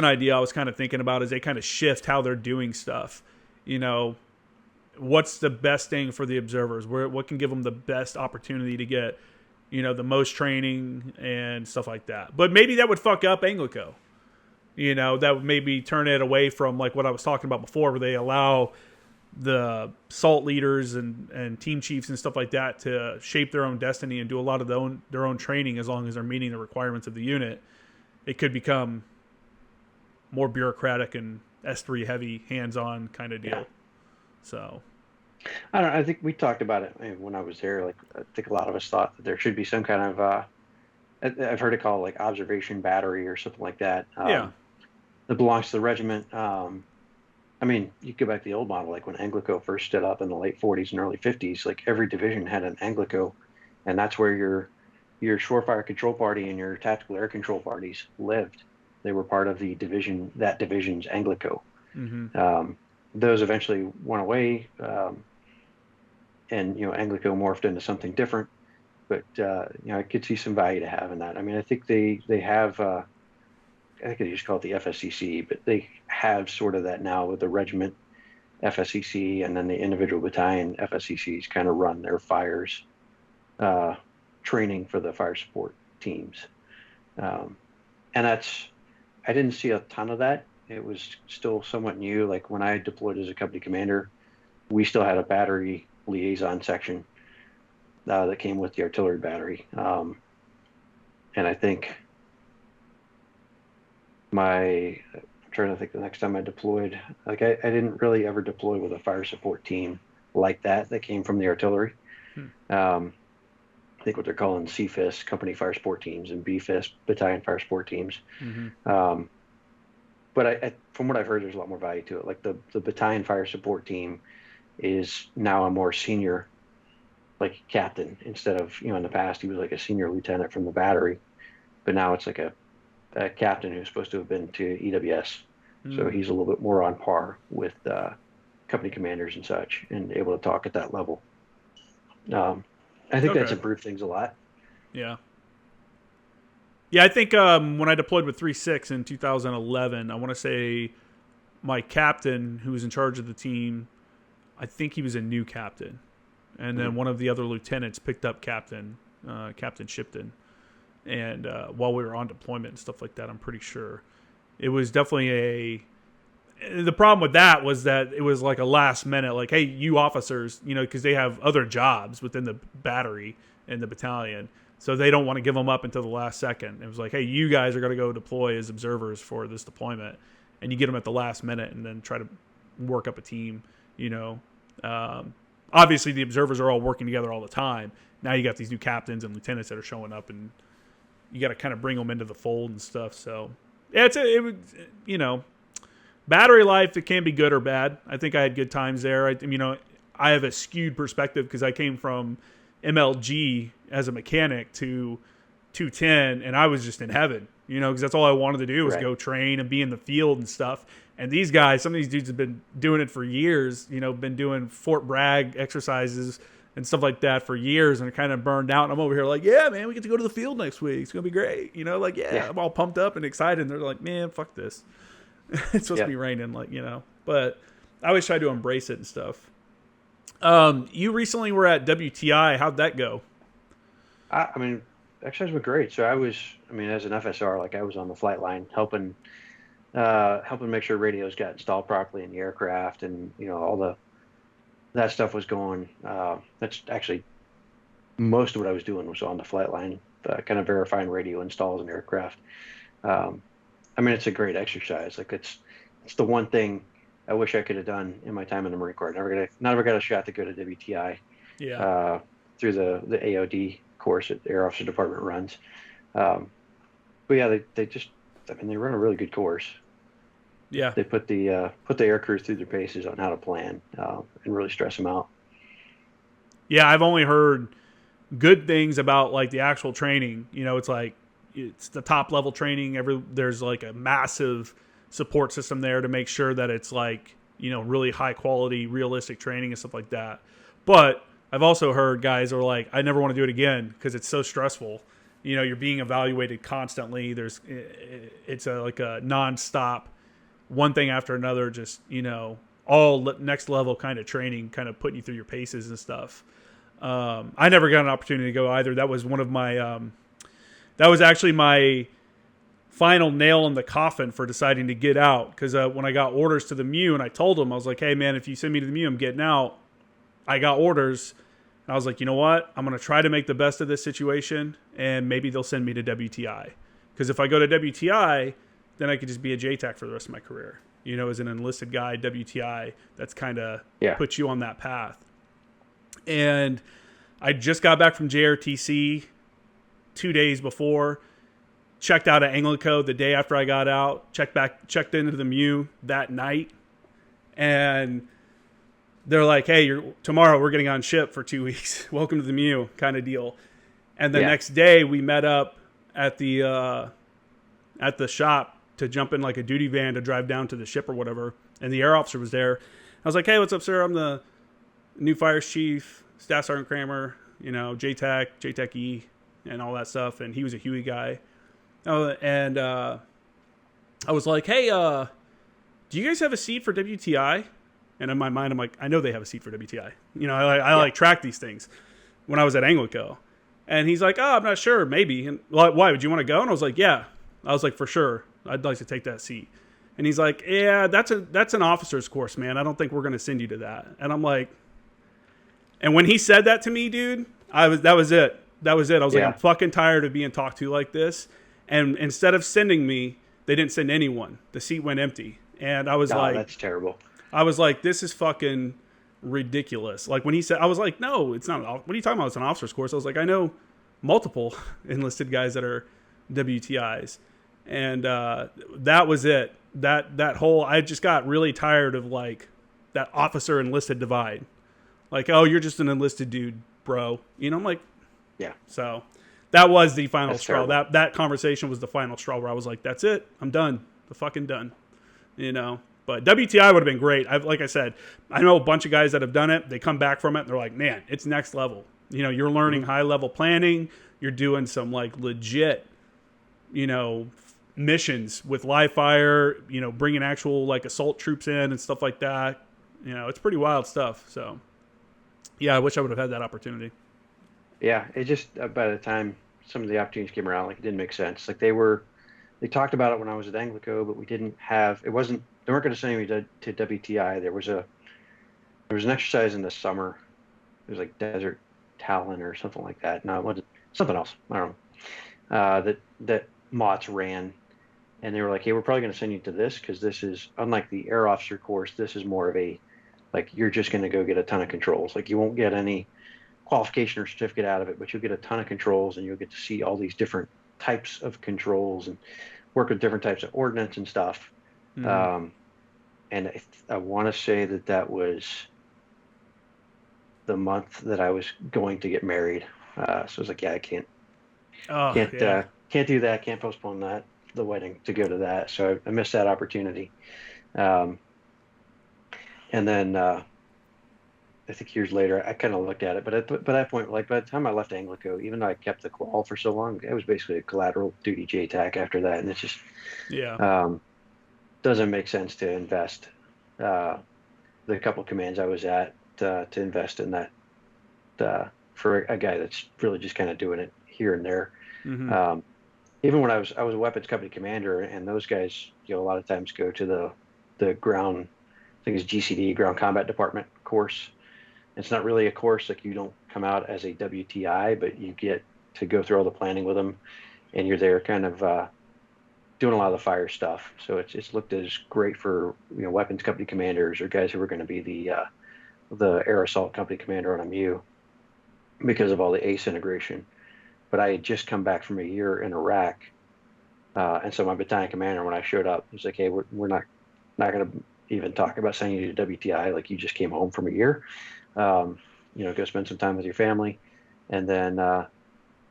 idea I was kind of thinking about as they kind of shift how they're doing stuff. What's the best thing for the observers? What can give them the best opportunity to get, the most training and stuff like that. But maybe that would fuck up ANGLICO. That would maybe turn it away from like what I was talking about before, where they allow the SALT leaders and team chiefs and stuff like that to shape their own destiny and do a lot of their own training as long as they're meeting the requirements of the unit. It could become more bureaucratic and S3 heavy, hands-on kind of deal. Yeah. So I don't know. I think we talked about it when I was there. Like, I think a lot of us thought that there should be some kind of, I've heard it called like observation battery or something like that. That belongs to the regiment. I mean, you go back to the old model, like when ANGLICO first stood up in the late 40s and early 50s, like every division had an ANGLICO, and that's where your shore-fire control party and your tactical air control parties lived. They were part of the division, that division's ANGLICO. Mm-hmm. Those eventually went away, and ANGLICO morphed into something different. But I could see some value to having that. I mean, I think they have. I think they just call it the FSCC, but they have sort of that now with the regiment FSCC, and then the individual battalion FSCCs kind of run their fires training for the fire support teams. And I didn't see a ton of that. It was still somewhat new. Like when I deployed as a company commander, we still had a battery liaison section that came with the artillery battery. And I think I'm trying to think the next time I deployed, like I didn't really ever deploy with a fire support team like that came from the artillery. I think what they're calling CFIS, company fire support teams, and BFIS, battalion fire support teams. Mm-hmm. But from what I've heard, there's a lot more value to it. Like the battalion fire support team is now a more senior, like captain, instead of, in the past he was like a senior lieutenant from the battery, but now it's like a captain who's supposed to have been to EWS. So he's a little bit more on par with company commanders and such, and able to talk at that level. I think that's improved things a lot. Yeah. Yeah, I think when I deployed with 3.6 in 2011, I want to say my captain, who was in charge of the team, I think he was a new captain. And then one of the other lieutenants picked up Captain Shipton. And while we were on deployment and stuff like that, I'm pretty sure. It was definitely the problem with that was that it was like a last minute, like, hey, you officers, because they have other jobs within the battery and the battalion. So they don't want to give them up until the last second. It was like, hey, you guys are going to go deploy as observers for this deployment. And you get them at the last minute and then try to work up a team, Obviously, the observers are all working together all the time. Now you got these new captains and lieutenants that are showing up, and you got to kind of bring them into the fold and stuff. So, yeah, battery life, it can be good or bad. I think I had good times there. I have a skewed perspective because I came from MLG as a mechanic to 210, and I was just in heaven, because that's all I wanted to do was go train and be in the field and stuff. And these guys, some of these dudes have been doing it for years, been doing Fort Bragg exercises and stuff like that for years, and are kind of burned out. And I'm over here like, yeah, man, we get to go to the field next week. It's going to be great. I'm all pumped up and excited. And they're like, man, fuck this. It's supposed to be raining, but I always try to embrace it and stuff. You recently were at WTI. How'd that go? Exercise went great. So as an FSR, like I was on the flight line helping make sure radios got installed properly in the aircraft, and all that stuff was going. That's actually most of what I was doing was on the flight line, kind of verifying radio installs in aircraft. It's a great exercise. Like it's the one thing I wish I could have done in my time in the Marine Corps. Never got a shot to go to WTI. Yeah. Through the AOD course that the Air Officer Department runs. But yeah, they run a really good course. Yeah. They put the air crew through their paces on how to plan and really stress them out. Yeah, I've only heard good things about like the actual training. You know, it's like it's the top level training. There's like a massive support system there to make sure that it's like, you know, really high quality, realistic training and stuff like that. But I've also heard guys are like, I never want to do it again because it's so stressful. You know, you're being evaluated constantly. It's like a nonstop, one thing after another, just, you know, all next level kind of training, kind of putting you through your paces and stuff. I never got an opportunity to go either. That was one of my, that was actually my final nail in the coffin for deciding to get out. Because when I got orders to the MEU and I told them, I was like, hey man, if you send me to the MEU, I'm getting out. I got orders. And I was like, you know what? I'm going to try to make the best of this situation and maybe they'll send me to WTI. Because if I go to WTI, then I could just be a Jtac for the rest of my career. You know, as an enlisted guy, WTI, that's kind of puts you on that path. And I just got back from JRTC 2 days before, checked out at ANGLICO the day after I got out, checked into the MEU that night, and they're like, hey, tomorrow we're getting on ship for 2 weeks. Welcome to the MEU kind of deal. And the next day we met up at the shop to jump in like a duty van to drive down to the ship or whatever. And the air officer was there. I was like, hey, what's up, sir? I'm the new fires chief, Staff Sergeant Kramer, you know, Jtac E, and all that stuff. And he was a Huey guy. And I was like, hey, do you guys have a seat for WTI? And in my mind, I'm like, I know they have a seat for WTI. You know, I like track these things when I was at ANGLICO. And he's like, oh, I'm not sure, maybe. And why, would you want to go? And I was like, yeah. I was like, for sure, I'd like to take that seat. And he's like, yeah, that's an officer's course, man. I don't think we're going to send you to that. And I'm like, and when he said that to me, dude, that was it. I was like, I'm fucking tired of being talked to like this. And instead of sending me, they didn't send anyone. The seat went empty. And I was like, that's terrible. I was like, this is fucking ridiculous. Like when he said, I was like, no, it's not. What are you talking about? It's an officer's course. I was like, I know multiple enlisted guys that are WTIs. And that was it. That whole, I just got really tired of like that officer enlisted divide. Like, oh, you're just an enlisted dude, bro. You know, I'm like, yeah. So that was the final straw. Terrible. That conversation was the final straw where I was like, that's it. I'm done. I'm fucking done. You know, but WTI would have been great. Like I said, I know a bunch of guys that have done it. They come back from it and they're like, man, it's next level. You know, you're learning high level planning. You're doing some like legit, you know, missions with live fire, you know, bringing actual like assault troops in and stuff like that. You know, it's pretty wild stuff. So yeah, I wish I would have had that opportunity. Yeah. It just, by the time some of the opportunities came around, like it didn't make sense. Like they talked about it when I was at ANGLICO, but they weren't going to send me to WTI. There was an exercise in the summer. It was like Desert Talon or something like that. No, it wasn't, something else. I don't know. That MOTS ran, and they were like, hey, we're probably going to send you to this because this is, unlike the air officer course, this is more of a, like, you're just going to go get a ton of controls. Like, you won't get any qualification or certificate out of it, but you'll get a ton of controls, and you'll get to see all these different types of controls and work with different types of ordnance and stuff. Mm-hmm. And I want to say that was the month that I was going to get married. So I was like, yeah, I can't do that. Can't postpone the wedding to go to that. So I missed that opportunity. And then I think years later, I kind of looked at it, but at that point, like by the time I left ANGLICO, even though I kept the qual for so long, it was basically a collateral duty Jtac after that, and it's just doesn't make sense to invest the couple commands I was at to invest in that for a guy that's really just kind of doing it here and there. Mm-hmm. Even when I was a weapons company commander, and those guys, you know, a lot of times go to the ground, I think it's GCD, Ground Combat Department course. It's not really a course, like you don't come out as a WTI, but you get to go through all the planning with them, and you're there kind of doing a lot of the fire stuff. So it's looked as great for, you know, weapons company commanders or guys who are going to be the air assault company commander on a MEU because of all the ACE integration. But I had just come back from a year in Iraq, and so my battalion commander, when I showed up, was like, hey, we're not not going to even talk about sending you to WTI like you just came home from a year. Um, go spend some time with your family, and then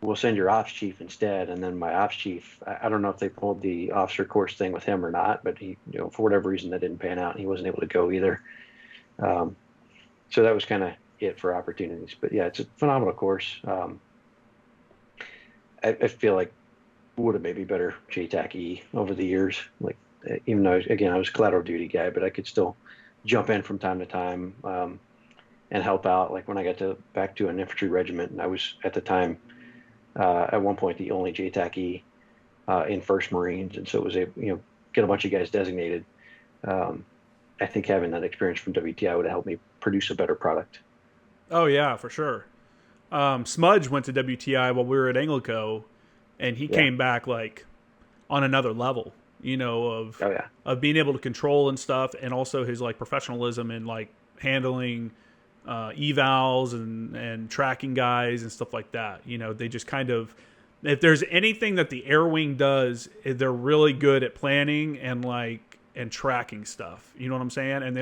we'll send your ops chief instead. And then my ops chief, I don't know if they pulled the officer course thing with him or not, but he, for whatever reason, that didn't pan out, and he wasn't able to go either. So that was kind of it for opportunities. But yeah, it's a phenomenal course. I feel like would have maybe better Jtac E over the years. Like, even though, again, I was a collateral duty guy, but I could still jump in from time to time and help out. Like when I got back to an infantry regiment, and I was at the time at one point the only Jtac E in First Marines, and so it was get a bunch of guys designated. I think having that experience from WTI would have helped me produce a better product. Oh yeah, for sure. Smudge went to WTI while we were at Anglico, and he came back like on another level, of Oh yeah. of being able to control and stuff, and also his like professionalism in like handling evals and tracking guys and stuff like that. They just kind of, if there's anything that the Air Wing does, they're really good at planning and tracking stuff. You know what I'm saying? And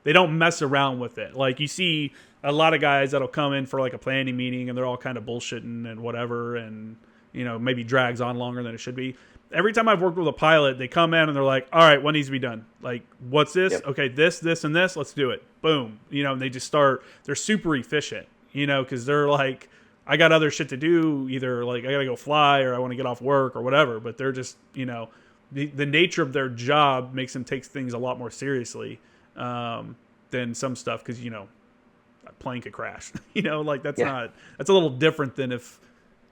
they don't mess around with it. Like you see a lot of guys that'll come in for like a planning meeting and they're all kind of bullshitting and whatever, and maybe drags on longer than it should be. Every time I've worked with a pilot, they come in and they're like, all right, what needs to be done? Like, what's this? Yep. Okay, this, and this, let's do it. Boom. And they just start, they're super efficient, because they're like, I got other shit to do. Either like I got to go fly or I want to get off work or whatever, but they're just, the nature of their job makes them take things a lot more seriously than some stuff. Cause a plane could crash, that's a little different than if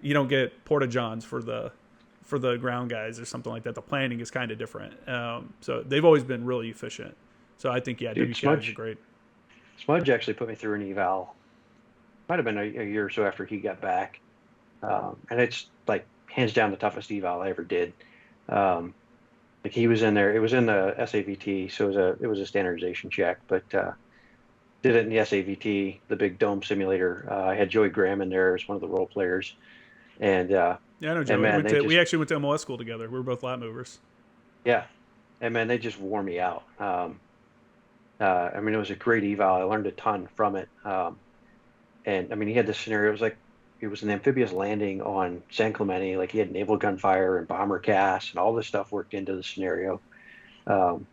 you don't get porta-johns for the ground guys or something like that. The planning is kind of different. So they've always been really efficient. So I think, Dude, WTI is great. Smudge actually put me through an eval. Might have been a year or so after he got back. And it's like hands down the toughest eval I ever did. Like he was in there, it was in the SAVT. So it was a standardization check, but, did it in the SAVT, the big dome simulator. I had Joey Graham in there as one of the role players. And, yeah, I know Joey. man, we actually went to MOS school together. We were both lap movers. Yeah. And man, they just wore me out. It was a great eval. I learned a ton from it. And he had this scenario. It was an amphibious landing on San Clemente. Like he had naval gunfire and bomber cast and all this stuff worked into the scenario. And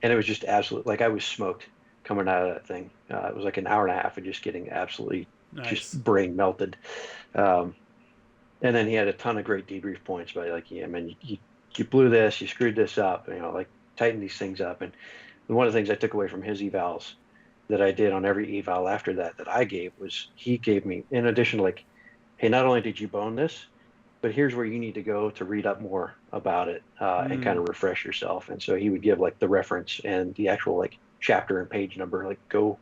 it was just absolute, like I was smoked coming out of that thing. It was like an hour and a half of just getting absolutely just brain melted. And then he had a ton of great debrief points by like, yeah, man, you blew this, you screwed this up, like tighten these things up. And one of the things I took away from his evals that I did on every eval after that I gave was he gave me, in addition, like, hey, not only did you bone this, but here's where you need to go to read up more about it and kind of refresh yourself. And so he would give like the reference and the actual like chapter and page number, like go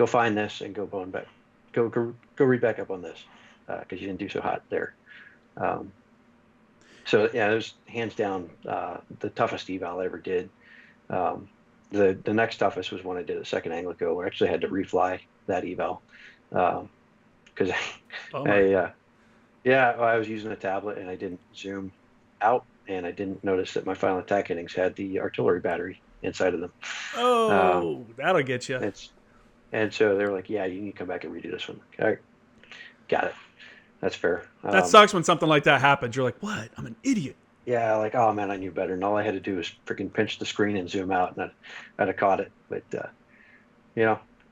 find this and go bone back, go read back up on this because you didn't do so hot there. So yeah, it was hands down the toughest eval I ever did. The next toughest was when I did a second Anglico, where I actually had to refly that eval because I was using a tablet and I didn't zoom out, and I didn't notice that my final attack innings had the artillery battery inside of them. Oh, that'll get you. And so they were like, "Yeah, you need to come back and redo this one." Okay, got it. That's fair. That sucks when something like that happens. You're like, "What? I'm an idiot." Yeah, like, oh man, I knew better. And all I had to do was freaking pinch the screen and zoom out, and I'd have caught it. But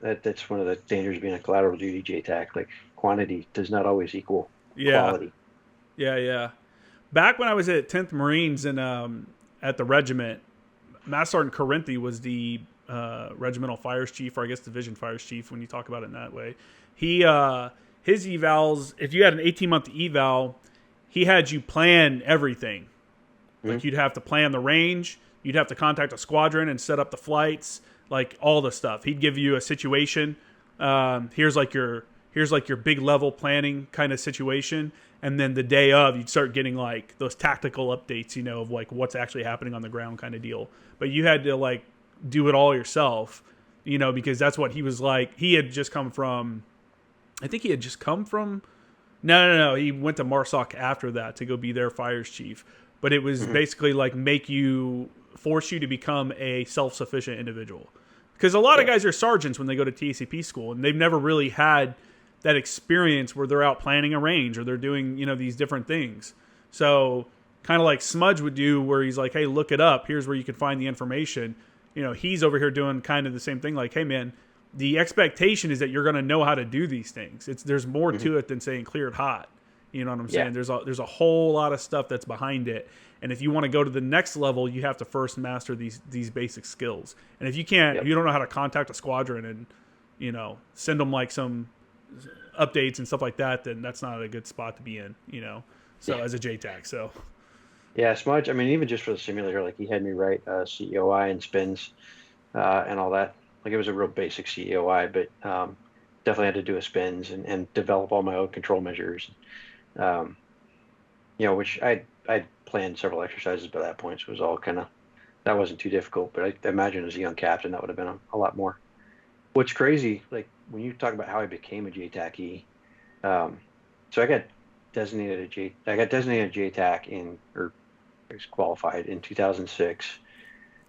that's one of the dangers of being a collateral duty Jtac. Like, quantity does not always equal quality. Yeah. Back when I was at 10th Marines and at the regiment, Master Sergeant Corinthi was the regimental fires chief, or I guess division fires chief when you talk about it in that way. He his evals, if you had an 18-month eval, he had you plan everything. Like you'd have to plan the range, you'd have to contact a squadron and set up the flights, like all the stuff. He'd give you a situation. Here's like your big level planning kind of situation, and then the day of you'd start getting like those tactical updates, of like what's actually happening on the ground kind of deal. But you had to like do it all yourself, because that's what he was like. He had just come from, I think he had just come from. No. He went to MARSOC after that to go be their fires chief. But it was basically like make you force you to become a self-sufficient individual. Because a lot of Yeah. guys are sergeants when they go to TACP school, and they've never really had that experience where they're out planning a range or they're doing, these different things. So kind of like Smudge would do, where he's like, hey, look it up. Here's where you can find the information. He's over here doing kind of the same thing. Like, hey, man, the expectation is that you're going to know how to do these things. There's more to it than saying cleared hot. You know what I'm saying? Yeah. There's a whole lot of stuff that's behind it. And if you want to go to the next level, you have to first master these basic skills. And if you can't, if you don't know how to contact a squadron and, send them like some updates and stuff like that, then that's not a good spot to be in, So as a Jtac, so. Yeah, Smudge, I mean, even just for the simulator, like he had me write CEOI and spins and all that. Like it was a real basic CEOI, but definitely had to do a spins and develop all my own control measures. Which I planned several exercises by that point, so it was all kind of, that wasn't too difficult, but I imagine as a young captain, that would have been a lot more. What's crazy, like when you talk about how I became a Jtac E, so I got designated Jtac or I was qualified in 2006,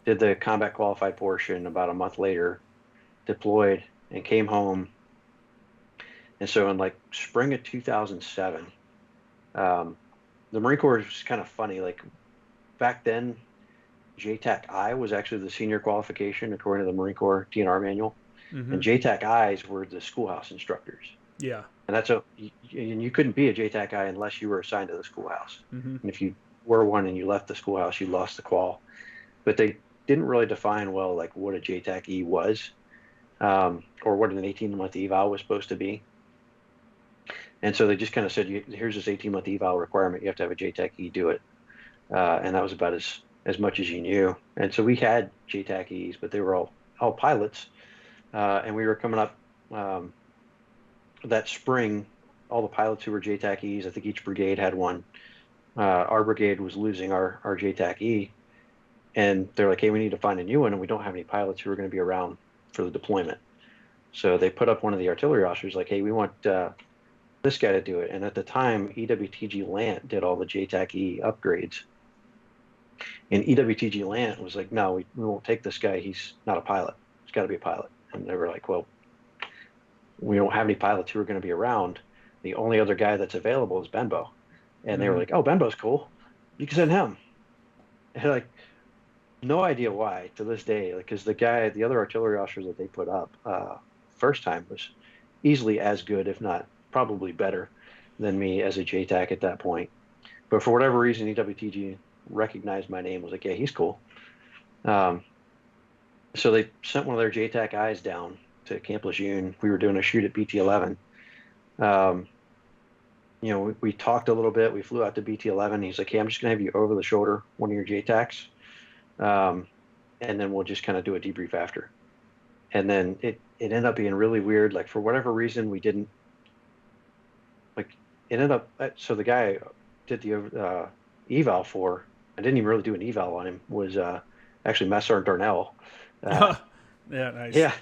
did the combat qualified portion about a month later, deployed and came home. And so in like spring of 2007, the Marine Corps was kind of funny. Like back then, Jtac I was actually the senior qualification according to the Marine Corps DNR manual. Mm-hmm. And Jtac I's were the schoolhouse instructors. Yeah. And and you couldn't be a Jtac I unless you were assigned to the schoolhouse. Mm-hmm. And if you were one and you left the schoolhouse, you lost the qual. But they didn't really define well like what a Jtac E was, or what an 18-month eval was supposed to be. And so they just kind of said, here's this 18-month eval requirement. You have to have a Jtac E do it. And that was about as much as you knew. And so we had Jtac E's, but they were all pilots. And we were coming up that spring, all the pilots who were Jtac E's, I think each brigade had one. Our brigade was losing our Jtac E. And they're like, hey, we need to find a new one, and we don't have any pilots who are going to be around for the deployment. So they put up one of the artillery officers like, hey, we want this guy to do it. And at the time, EWTG Lant did all the Jtac E upgrades. And EWTG Lant was like, no, we won't take this guy. He's not a pilot. He's got to be a pilot. And they were like, well, we don't have any pilots who are going to be around. The only other guy that's available is Benbow. And they were like, oh, Benbow's cool. You can send him. And like, no idea why to this day, because the other artillery officer that they put up first time was easily as good, if not probably better than me as a Jtac at that point. But for whatever reason, EWTG recognized my name, was like, yeah, he's cool. So they sent one of their Jtac I's down to Camp Lejeune. We were doing a shoot at BT-11. We talked a little bit. We flew out to BT-11. He's like, hey, I'm just going to have you over the shoulder one of your Jtacs. And then we'll just kind of do a debrief after. And then it ended up being really weird. Like for whatever reason, we didn't it ended up, so the guy I did the eval for, I didn't even really do an eval on him, was actually Master Darnell. Yeah, nice. Yeah.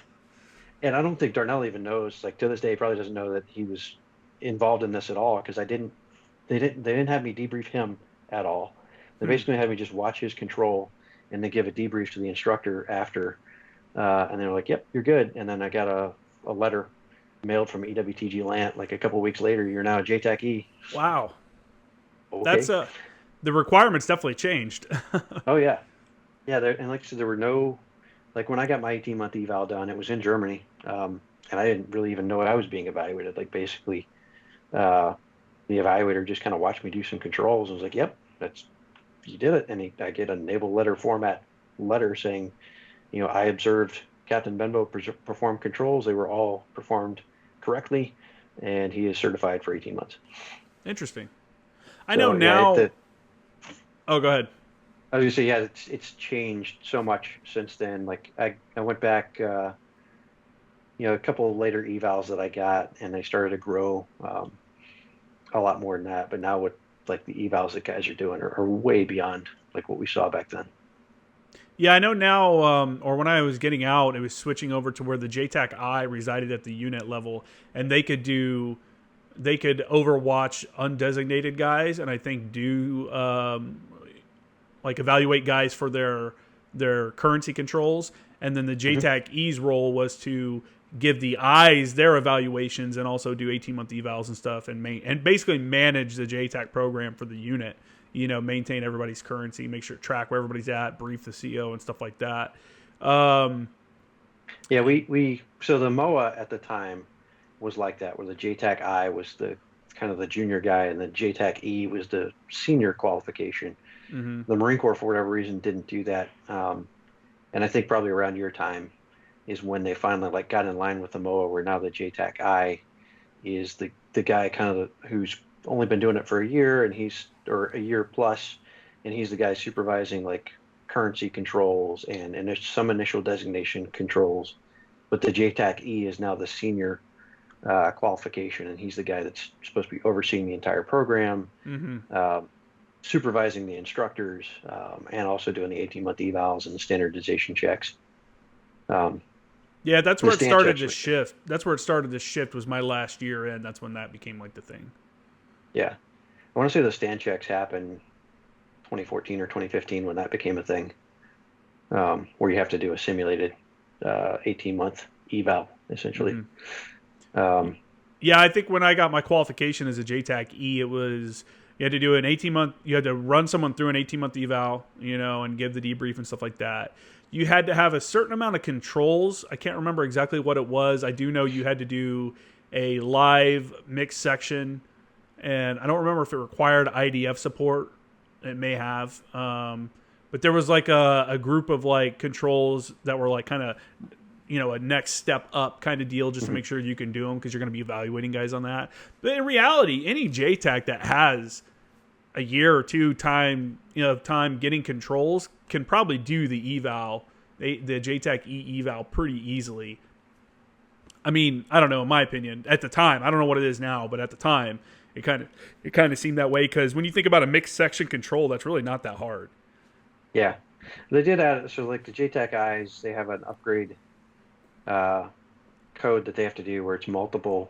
And I don't think Darnell even knows, like to this day, he probably doesn't know that he was involved in this at all, because they didn't have me debrief him at all. They basically had me just watch his control and then give a debrief to the instructor after. And they were like, yep, you're good. And then I got a letter mailed from EWTG Lant like a couple of weeks later. You're now a Jtac E. Wow. Okay. That's the requirements definitely changed. Oh yeah. Yeah. And like I said, there were no, like when I got my 18-month eval done, it was in Germany. And I didn't really even know I was being evaluated. Like basically, the evaluator just kind of watched me do some controls and was like, yep, you did it. And I get a naval letter format letter saying, I observed Captain Benbow perform controls. They were all performed correctly, and he is certified for 18 months. Interesting. I know now. Oh, go ahead. I was going to say, yeah, it's changed so much since then. Like I went back, a couple of later evals that I got, and they started to grow a lot more than that. But now what, like the evals that guys are doing are way beyond like what we saw back then. Yeah, I know now, or when I was getting out, it was switching over to where the Jtac I resided at the unit level, and they could overwatch undesignated guys, and I think do like evaluate guys for their their currency controls, and then the Mm-hmm. Jtac E's role was to give the eyes their evaluations and also do 18-month evals and stuff, and basically manage the Jtac program for the unit. Maintain everybody's currency, make sure track where everybody's at, brief the CO and stuff like that. Yeah, we so the MOA at the time was like that, where the Jtac I was the kind of the junior guy, and the Jtac E was the senior qualification. Mm-hmm. The Marine Corps, for whatever reason, didn't do that, and I think probably around your time is when they finally like got in line with the MOA, where now the Jtac I is the guy kind of who's only been doing it for a year, or a year plus, and he's the guy supervising like currency controls and some initial designation controls. But the Jtac E is now the senior qualification, and he's the guy that's supposed to be overseeing the entire program, supervising the instructors, and also doing the 18-month evals and the standardization checks. Yeah, that's where it started to shift. That's where it started to shift, was my last year in. That's when that became like the thing. Yeah. I want to say the stand checks happened 2014 or 2015 when that became a thing, where you have to do a simulated 18-month eval, essentially. Mm-hmm. Yeah, I think when I got my qualification as a Jtac E, it was you had to do an 18-month, you had to run someone through an 18-month eval, and give the debrief and stuff like that. You had to have a certain amount of controls. I can't remember exactly what it was. I do know you had to do a live mixed section, and I don't remember if it required IDF support. It may have. But there was like a group of like controls that were like kind of, a next step up kind of deal, just to make sure you can do them, because you're going to be evaluating guys on that. But in reality, any Jtac that has a year or two time getting controls can probably do the eval, the Jtac E eval, pretty easily. I mean, I don't know, in my opinion, at the time, I don't know what it is now, but at the time, it kind of seemed that way, because when you think about a mixed section control, that's really not that hard. Yeah, they did add, so like the Jtac Eyes, they have an upgrade code that they have to do where it's multiple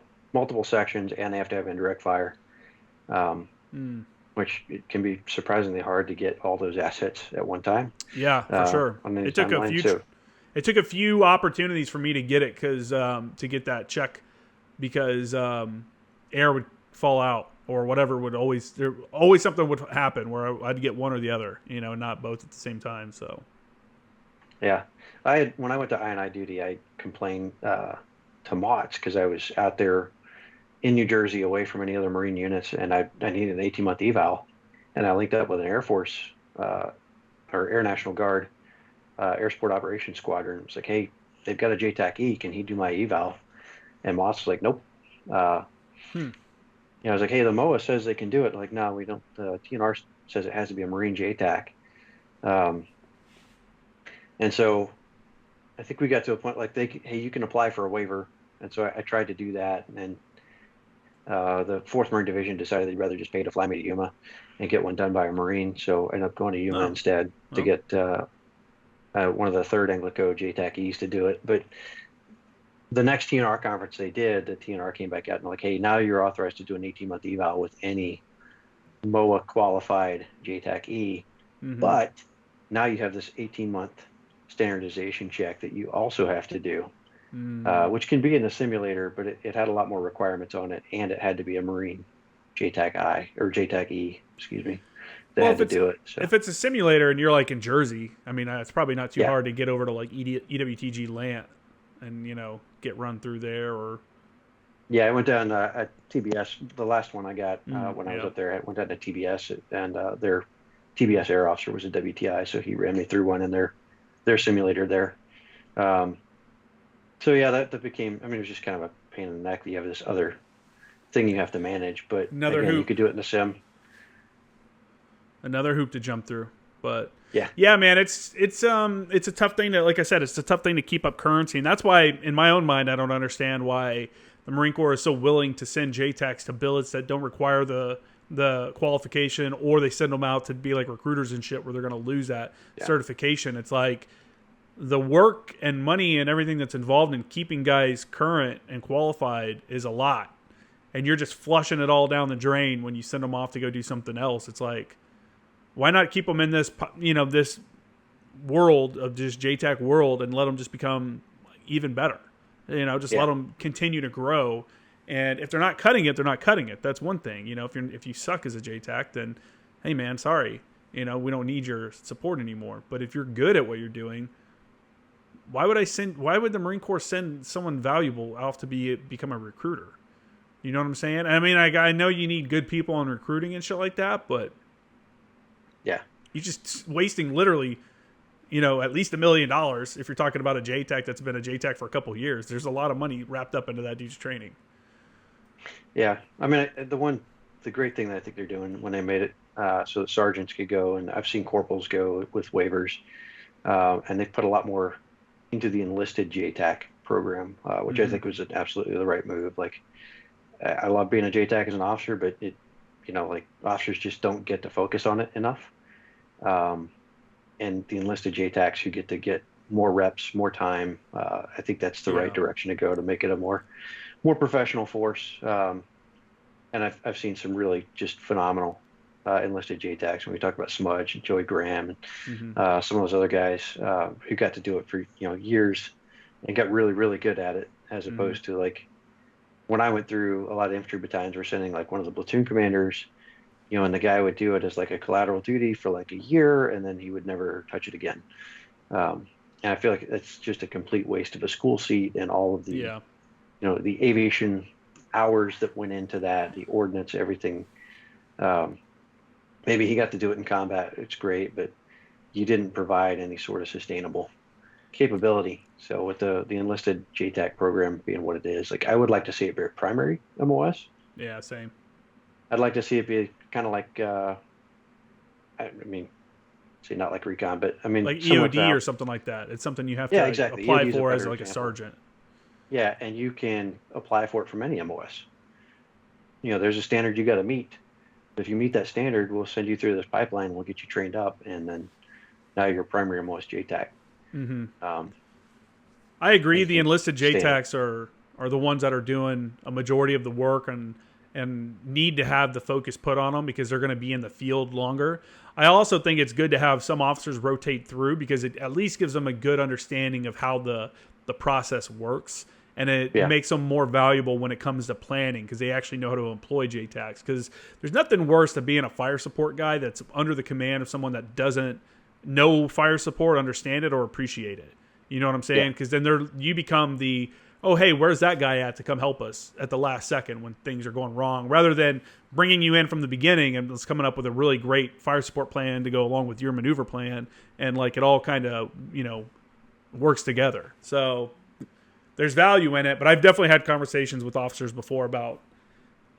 sections, and they have to have indirect fire, which it can be surprisingly hard to get all those assets at one time. Yeah, for sure. It took it took a few opportunities for me to get it, because to get that check, because air would fall out or whatever would always something would happen where I'd get one or the other, not both at the same time. So yeah, when I went to I&I duty, I complained to MOTS because I was out there in New Jersey away from any other Marine units, and I needed an 18-month eval, and I linked up with an Air Force or Air National Guard Air Support Operations Squadron. It was like, hey, they've got a Jtac E, can he do my eval? And MOTS was like, nope. I was like, hey, the MOA says they can do it. Like, no, we don't. The TNR says it has to be a Marine Jtac. And so I think we got to a point like, hey, you can apply for a waiver. And so I tried to do that. And then the 4th Marine Division decided they'd rather just pay to fly me to Yuma and get one done by a Marine. So I ended up going to Yuma instead to get one of the 3rd ANGLICO Jtac E's to do it. But the next TNR conference they did, the TNR came back out and like, hey, now you're authorized to do an 18-month eval with any MOA qualified Jtac E, but now you have this 18-month standardization check that you also have to do, which can be in the simulator, but it had a lot more requirements on it, and it had to be a Marine Jtac I or Jtac E, excuse me. They had to do it. So. If it's a simulator and you're like in Jersey, I mean, it's probably not too hard to get over to like EWTG Lant and get run through there. Or I went down at TBS. The last one I got when I was up there, I went down to TBS, and their TBS air officer was a WTI, so he ran me through one in their simulator there. So yeah, that became. I mean, it was just kind of a pain in the neck that you have this other thing you have to manage, but again, you could do it in the sim. Another hoop to jump through, but yeah, man, it's a tough thing to, like I said, it's a tough thing to keep up currency, and that's why, in my own mind, I don't understand why the Marine Corps is so willing to send Jtacs to billets that don't require the qualification, or they send them out to be like recruiters and shit where they're going to lose that certification. It's like the work and money and everything that's involved in keeping guys current and qualified is a lot, and you're just flushing it all down the drain when you send them off to go do something else. It's like, why not keep them in this, this world of just Jtac world and let them just become even better. Just let them continue to grow. And if they're not cutting it, they're not cutting it. That's one thing. If you suck as a Jtac, then hey man, sorry. We don't need your support anymore. But if you're good at what you're doing, why would the Marine Corps send someone valuable off to become a recruiter? You know what I'm saying? I mean, I know you need good people on recruiting and shit like that, but yeah, you're just wasting literally, at least $1 million if you're talking about a Jtac that's been a Jtac for a couple of years. There's a lot of money wrapped up into that dude's training. Yeah, I mean, the great thing that I think they're doing when they made it so that sergeants could go, and I've seen corporals go with waivers, and they've put a lot more into the enlisted Jtac program, which I think was absolutely the right move. Like, I love being a Jtac as an officer, but like officers just don't get to focus on it enough. And the enlisted Jtacs who get to get more reps, more time, I think that's the right direction to go to make it a more professional force. And I've seen some really just phenomenal enlisted Jtacs when we talk about Smudge and Joey Graham and some of those other guys who got to do it for years and got really, really good at it, as opposed to like when I went through, a lot of infantry battalions were sending like one of the platoon commanders, and the guy would do it as like a collateral duty for like a year, and then he would never touch it again. And I feel like it's just a complete waste of a school seat and all of the, the aviation hours that went into that, the ordnance, everything. Maybe he got to do it in combat. It's great, but you didn't provide any sort of sustainable capability. So with the enlisted Jtac program being what it is, like I would like to see it be a primary MOS. Yeah, same. I'd like to see it be kind of like, I mean, say not like recon, but I mean like EOD or something like that. It's something you have to apply for as like a sergeant. Yeah, and you can apply for it from any MOS. There's a standard you got to meet. If you meet that standard, we'll send you through this pipeline. We'll get you trained up, and then now you're primary MOS Jtac. I agree. The enlisted Jtacs are the ones that are doing a majority of the work and need to have the focus put on them because they're going to be in the field longer. I also think it's good to have some officers rotate through because it at least gives them a good understanding of how the process works. And it makes them more valuable when it comes to planning because they actually know how to employ Jtacs. Because there's nothing worse than being a fire support guy that's under the command of someone that doesn't know fire support, understand it, or appreciate it. You know what I'm saying? Because then you become the, oh, hey, where's that guy at to come help us at the last second when things are going wrong? Rather than bringing you in from the beginning and just coming up with a really great fire support plan to go along with your maneuver plan. And like it all kind of, works together. So there's value in it, but I've definitely had conversations with officers before about,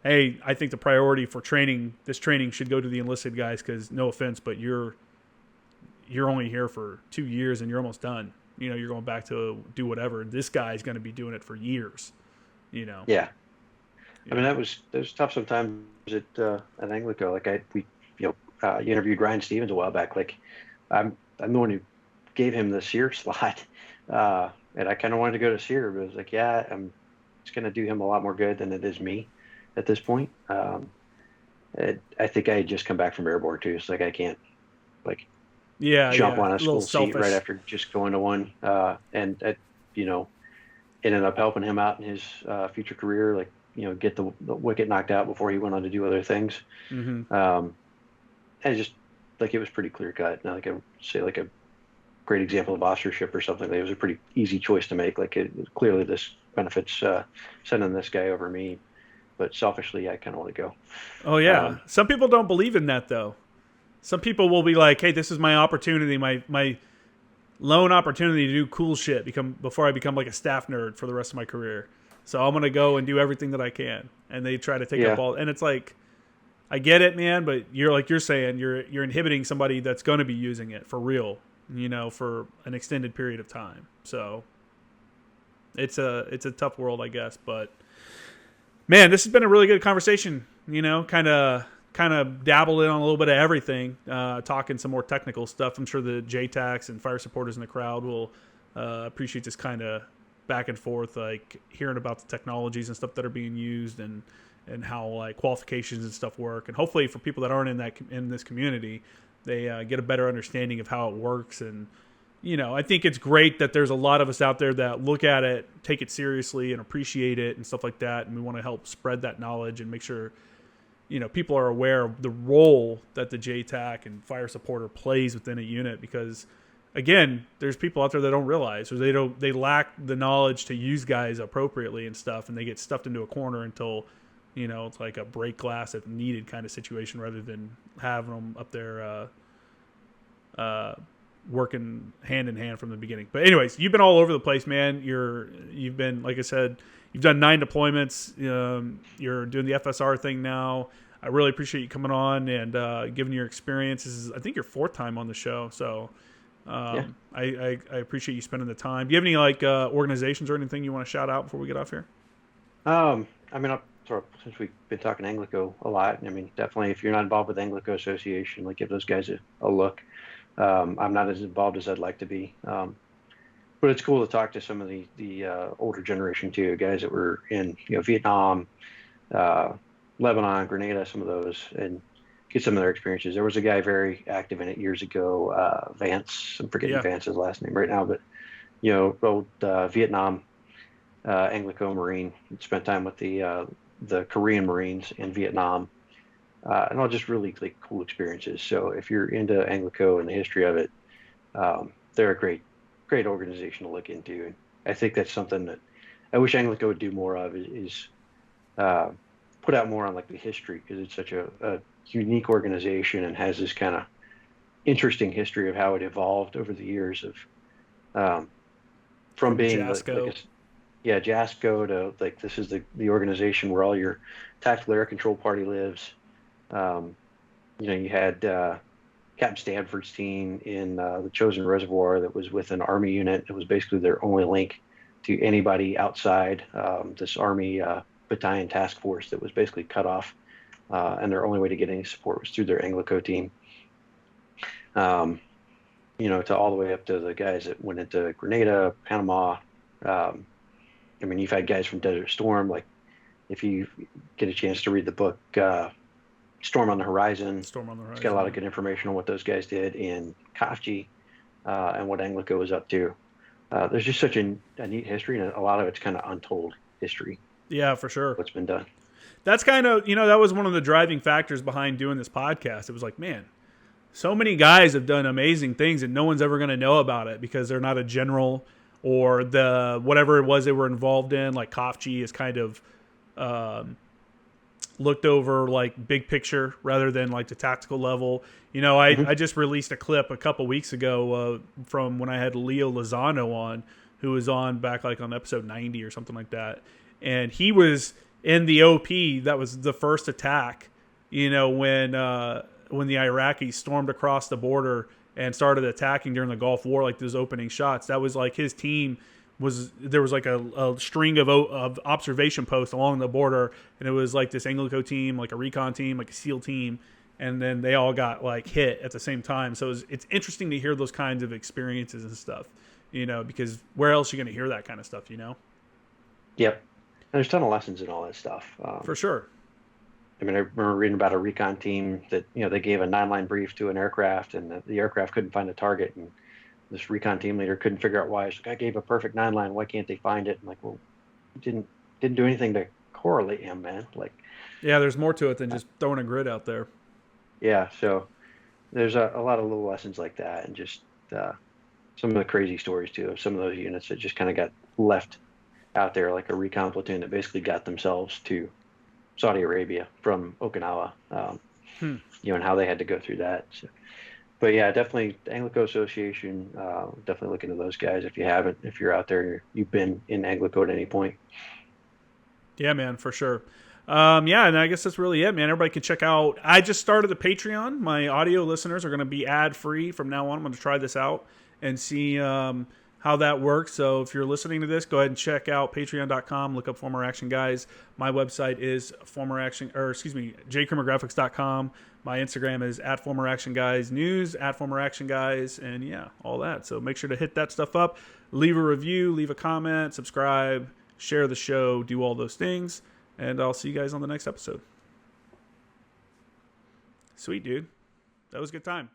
hey, I think the priority for this training should go to the enlisted guys because no offense, but you're only here for 2 years and you're almost done. You're going back to do whatever. This guy's going to be doing it for years. Yeah. I mean, that was tough sometimes at ANGLICO. Like you interviewed Ryan Stevens a while back. Like I'm the one who gave him the SEER slot. And I kind of wanted to go to SEER, but I was like, it's going to do him a lot more good than it is me at this point. I think I had just come back from airborne too. So like, I can't jump on a school seat right after just going to one. And it ended up helping him out in his future career, like, get the wicket knocked out before he went on to do other things. And just like, it was pretty clear cut. Now, like I would say, like a great example of officership or something. It was a pretty easy choice to make. Like clearly this benefits sending this guy over me, but selfishly I kind of want to go. Oh yeah. Some people don't believe in that though. Some people will be like, hey, this is my opportunity, my lone opportunity to do cool shit before I become like a staff nerd for the rest of my career. So I'm going to go and do everything that I can. And they try to take up all, and it's like, I get it, man, but you're saying you're inhibiting somebody that's going to be using it for real, for an extended period of time. So it's a tough world, I guess, but man, this has been a really good conversation, kind of dabbled in on a little bit of everything, talking some more technical stuff. I'm sure the Jtacs and fire supporters in the crowd will appreciate this kind of back and forth, like hearing about the technologies and stuff that are being used and how like qualifications and stuff work. And hopefully for people that aren't in this community, they get a better understanding of how it works and I think it's great that there's a lot of us out there that look at it, take it seriously, and appreciate it and stuff like that. And we want to help spread that knowledge and make sure, people are aware of the role that the Jtac and fire supporter plays within a unit. Because, again, there's people out there that don't realize, or they lack the knowledge to use guys appropriately and stuff, and they get stuffed into a corner until, it's like a break glass if needed kind of situation, rather than having them up there working hand in hand from the beginning. But anyways, you've been all over the place, man. You've been, like I said, you've done 9 deployments. You're doing the FSR thing now. I really appreciate you coming on and giving your experience. This is, I think, your 4th time on the show. So I appreciate you spending the time. Do you have any organizations or anything you want to shout out before we get off here? Since we've been talking Anglico a lot, definitely if you're not involved with Anglico Association, give those guys a look. I'm not as involved as I'd like to be, but it's cool to talk to some of the older generation too, guys that were in Vietnam, Lebanon, Grenada, some of those, and get some of their experiences. There was a guy very active in it years ago, Vance. I'm forgetting Vance's last name right now, but old Vietnam Anglico Marine, spent time with the Korean Marines in Vietnam. And all just really cool experiences. So if you're into Anglico and the history of it, they're a great organization to look into. And I think that's something that I wish Anglico would do more of, is put out more on the history, because it's such a unique organization and has this kind of interesting history of how it evolved over the years of from being JASCO. JASCO to this is the organization where all your tactical air control party lives. You had Captain Stanford's team in the Chosen Reservoir that was with an Army unit. It was basically their only link to anybody outside this Army battalion task force that was basically cut off, and their only way to get any support was through their Anglico team. To all the way up to the guys that went into Grenada, Panama. You've had guys from Desert Storm. If you get a chance to read the book, Storm on the Horizon. It's got a lot of good information on what those guys did in Kafji and what Anglico was up to. There's just such a neat history, and a lot of it's kind of untold history. Yeah, for sure. What's been done. That's kind of, that was one of the driving factors behind doing this podcast. It was man, so many guys have done amazing things, and no one's ever going to know about it because they're not a general, or the whatever it was they were involved in. Kafji is kind of looked over big picture rather than the tactical level. I just released a clip a couple weeks ago from when I had Leo Lozano on, who was on back on episode 90 or something like that. And he was in the OP. That was the first attack, when the Iraqis stormed across the border and started attacking during the Gulf War, those opening shots. That was his team. There was a string of observation posts along the border, and it was this Anglico team, a recon team, a SEAL team, and then they all got hit at the same time. So it's interesting to hear those kinds of experiences and stuff, because where else are you going to hear that kind of stuff, Yep. And there's a ton of lessons in all that stuff. For sure. I remember reading about a recon team that, they gave a 9-line brief to an aircraft, and the aircraft couldn't find a target, and this recon team leader couldn't figure out why. I gave a perfect 9-line. Why can't they find it? I'm well, didn't do anything to correlate him, man. Yeah, there's more to it than just throwing a grid out there. Yeah, so there's a lot of little lessons like that, and just some of the crazy stories too of some of those units that just kind of got left out there, like a recon platoon that basically got themselves to Saudi Arabia from Okinawa, and how they had to go through that. So, but yeah, definitely Anglico Association. Definitely look into those guys if you haven't. If you're out there, you've been in Anglico at any point. Yeah, man, for sure. And I guess that's really it, man. Everybody can check out. I just started the Patreon. My audio listeners are going to be ad free from now on. I'm going to try this out and see how that works. So if you're listening to this, go ahead and check out patreon.com. Look up Former Action Guys. My website is jcrimmergraphics.com. My Instagram is @FormerActionGuysNews, @FormerActionGuys, and yeah, all that. So make sure to hit that stuff up. Leave a review, leave a comment, subscribe, share the show, do all those things, and I'll see you guys on the next episode. Sweet, dude. That was a good time.